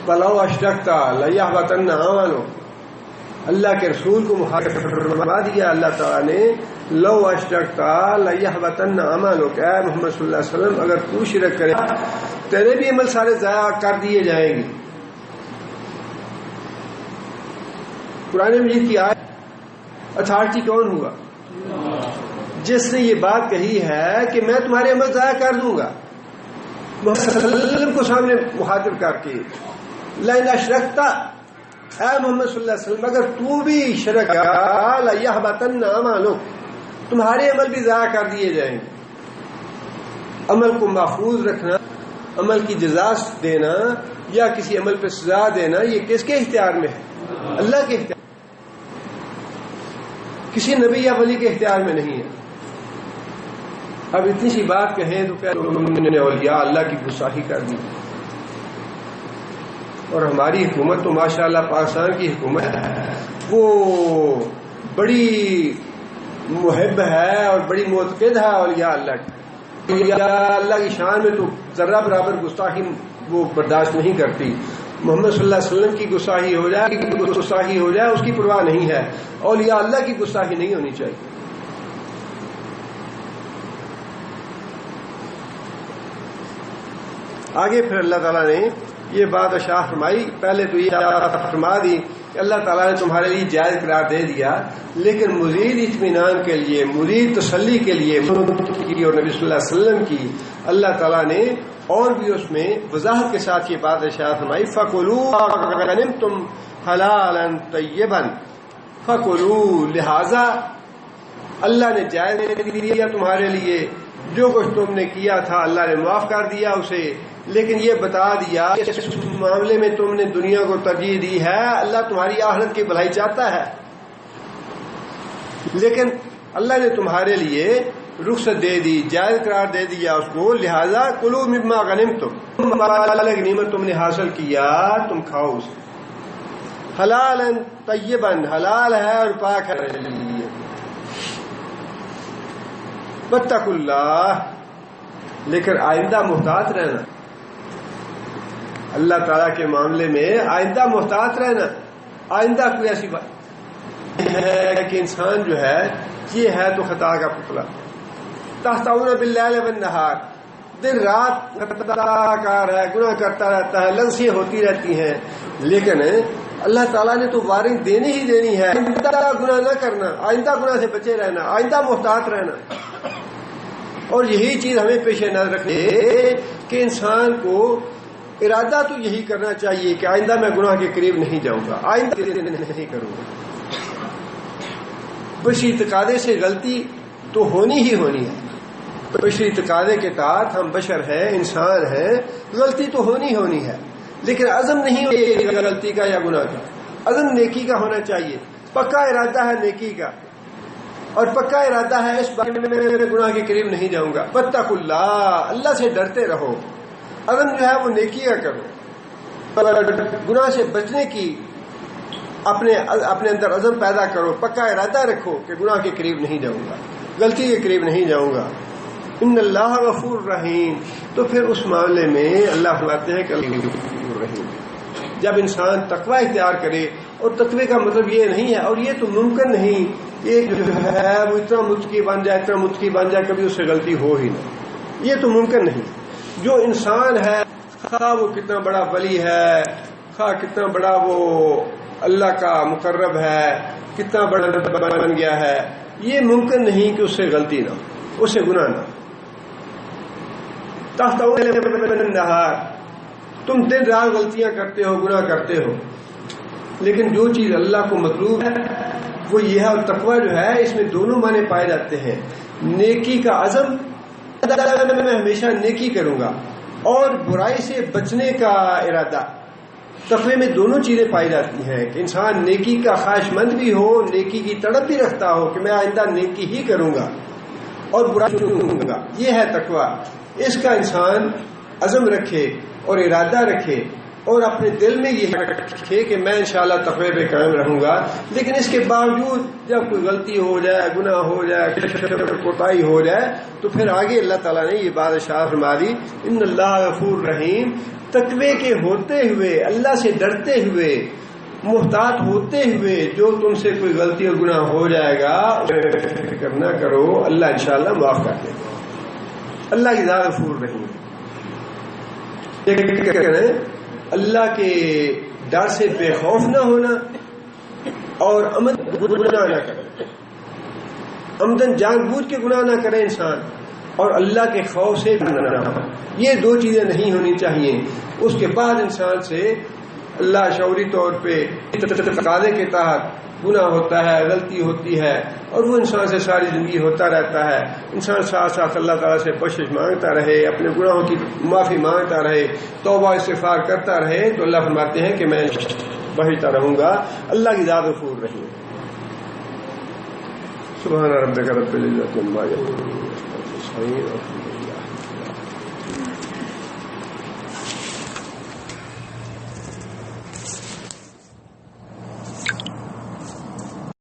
وَلَوْ أَشْرَكْتَ لَيَحْبَطَنَّ عَمَلُكَ، اللہ کے رسول کو مخاطب فرما دیا اللہ تعالیٰ نے، لو اشرکت لیحبطن عملک، اے محمد صلی اللہ علیہ وسلم اگر تو شرک کرے تیرے بھی عمل سارے ضائع کر دیے جائیں گے۔ قرآن مجید کی آیت اتھارٹی کون ہوا؟ جس نے یہ بات کہی ہے کہ میں تمہارے عمل ضائع کر دوں گا، محمد صلی اللہ علیہ وسلم کو سامنے مخاطب کر کے، لئن اشرکت، اے محمد صلی اللہ علیہ وسلم اگر تو بھی شرک کیا، لیحبطن عملک، تمہارے عمل بھی ضائع کر دیے جائیں گے۔ عمل کو محفوظ رکھنا، عمل کی جزا دینا یا کسی عمل پہ سزا دینا، یہ کس کے اختیار میں ہے؟ اللہ کے اختیار، کسی نبی یا ولی کے اختیار میں نہیں ہے۔ اب اتنی سی بات کہیں تو کیا انہوں نے اولیاء اللہ کی گستاخی کر دی، اور ہماری حکومت تو ماشاءاللہ پاکستان کی حکومت وہ بڑی محب ہے اور بڑی معتقد ہے اولیاء اللہ کی، اولیاء اللہ کی شان میں تو ذرہ برابر گستاخی وہ برداشت نہیں کرتی۔ محمد صلی اللہ علیہ وسلم کی گستاخی ہو جائے اس کی پرواہ نہیں ہے، اولیاء اللہ کی گستاخی نہیں ہونی چاہیے۔ آگے پھر اللہ تعالیٰ نے یہ بات اشاع فرمائی، پہلے تو یہ فرما دی کہ اللہ تعالیٰ نے تمہارے لیے جائز قرار دے دیا، لیکن مزید اطمینان کے لیے، مزید تسلی کے لیے اور نبی صلی اللہ علیہ وسلم کی اللہ تعالیٰ نے اور بھی اس میں وضاحت کے ساتھ یہ بات اشاع فرمائی، فَكُلُوا غَنِمْتُمْ حَلَالًا طَيِّبًا، فَكُلُوا، لہذا اللہ نے جائز دیا تمہارے لیے، جو کچھ تم نے کیا تھا اللہ نے معاف کر دیا اسے، لیکن یہ بتا دیا کہ اس معاملے میں تم نے دنیا کو ترجیح دی ہے، اللہ تمہاری آخرت کی بھلائی چاہتا ہے، لیکن اللہ نے تمہارے لیے رخصت دے دی، جائز قرار دے دیا اس کو، لہذا کلوا مما غنمتم، غنیمت تم نے حاصل کیا تم کھاؤ اسے، حلالا طیبا، حلال ہے اور پاک ہے، واتقوا اللہ، لیکن آئندہ محتاط رہنا، اللہ تعالیٰ کے معاملے میں آئندہ محتاط رہنا۔ آئندہ کوئی ایسی بات ہے کہ انسان جو ہے یہ ہے تو خطا کا پتلا، تحتون باللیل والنہار، دن رات خطا کار ہے، گناہ کرتا رہتا ہے، لغزیاں ہوتی رہتی ہیں، لیکن اللہ تعالیٰ نے تو وارننگ دینی ہی دینی ہے، آئندہ گناہ نہ کرنا، آئندہ گناہ سے بچے رہنا، آئندہ محتاط رہنا۔ اور یہی چیز ہمیں پیش نظر رکھنی ہے کہ انسان کو ارادہ تو یہی کرنا چاہیے کہ آئندہ میں گناہ کے قریب نہیں جاؤں گا، آئندہ نہیں کروں گا۔ بشری تقاضے سے غلطی تو ہونی ہی ہونی ہے، بشری تقاضے کے تحت ہم بشر ہیں، انسان ہیں، غلطی تو ہونی ہے، لیکن عزم نہیں ہوگی غلطی کا یا گناہ کا، عزم نیکی کا ہونا چاہیے، پکا ارادہ ہے نیکی کا، اور پکا ارادہ ہے اس بارے میں گناہ کے قریب نہیں جاؤں گا۔ واتقوا اللہ، اللہ سے ڈرتے رہو، عزم جو ہے وہ نیکی کا کرو، گناہ سے بچنے کی اپنے اندر عزم پیدا کرو، پکا ارادہ رکھو کہ گناہ کے قریب نہیں جاؤں گا، غلطی کے قریب نہیں جاؤں گا۔ ان اللہ غفور رحیم، تو پھر اس معاملے میں اللہ فرماتے ہیں کہ اللہ غفور رحیم، جب انسان تقوی اختیار کرے، اور تقوی کا مطلب یہ نہیں ہے، اور یہ تو ممکن نہیں ایک جو ہے وہ اتنا متقی بن جائے کبھی اس سے غلطی ہو ہی نہ، یہ تو ممکن نہیں۔ جو انسان ہے، خواہ وہ کتنا بڑا ولی ہے، خواہ کتنا بڑا وہ اللہ کا مقرب ہے، کتنا بڑا بن گیا ہے، یہ ممکن نہیں کہ اس سے غلطی نہ ہو، اس سے گناہ نہ ہو۔ النہار، تم دن رات غلطیاں کرتے ہو، گناہ کرتے ہو، لیکن جو چیز اللہ کو مطلوب ہے وہ یہ ہے، اور تقوی جو ہے اس میں دونوں معنی پائے جاتے ہیں، نیکی کا عزم، میں ہمیشہ نیکی کروں گا، اور برائی سے بچنے کا ارادہ، تقوی میں دونوں چیزیں پائی جاتی ہیں کہ انسان نیکی کا خواہش مند بھی ہو، نیکی کی تڑپ بھی رکھتا ہو کہ میں آئندہ نیکی ہی کروں گا اور برائی چھوڑوں گا، یہ ہے تقوی۔ اس کا انسان عزم رکھے اور ارادہ رکھے اور اپنے دل میں یہ رکھے کہ میں انشاءاللہ تقوی پہ قائم رہوں گا، لیکن اس کے باوجود جب کوئی غلطی ہو جائے، گناہ ہو جائے، کوتاہی ہو جائے، تو پھر آگے اللہ تعالیٰ نے یہ بات اشارہ فرما دی، ان اللہ غفور رحیم، تقوی کے ہوتے ہوئے، اللہ سے ڈرتے ہوئے، محتاط ہوتے ہوئے جو تم سے کوئی غلطی اور گناہ ہو جائے گا فکر نہ کرو، اللہ انشاءاللہ معاف کر دے گا۔ اللہ کی ذات غفور رحیم۔ اللہ کے ڈر سے بے خوف نہ ہونا اور گناہ نہ کرنا، عمدن جان بوجھ کے گناہ نہ کرے انسان، اور اللہ کے خوف سے نہ ہو، یہ دو چیزیں نہیں ہونی چاہیے۔ اس کے بعد انسان سے اللہ شعوری طور پہ تقاضے کے تحت گناہ ہوتا ہے، غلطی ہوتی ہے، اور وہ انسان سے ساری زندگی ہوتا رہتا ہے۔ انسان ساتھ ساتھ اللہ تعالیٰ سے بخشش مانگتا رہے، اپنے گناہوں کی معافی مانگتا رہے، توبہ استغفار کرتا رہے، تو اللہ فرماتے ہیں کہ میں بخشتا رہوں گا۔ اللہ کی ذات غفور رحیم۔ سبحان ربک رب العزۃ عما یصفون۔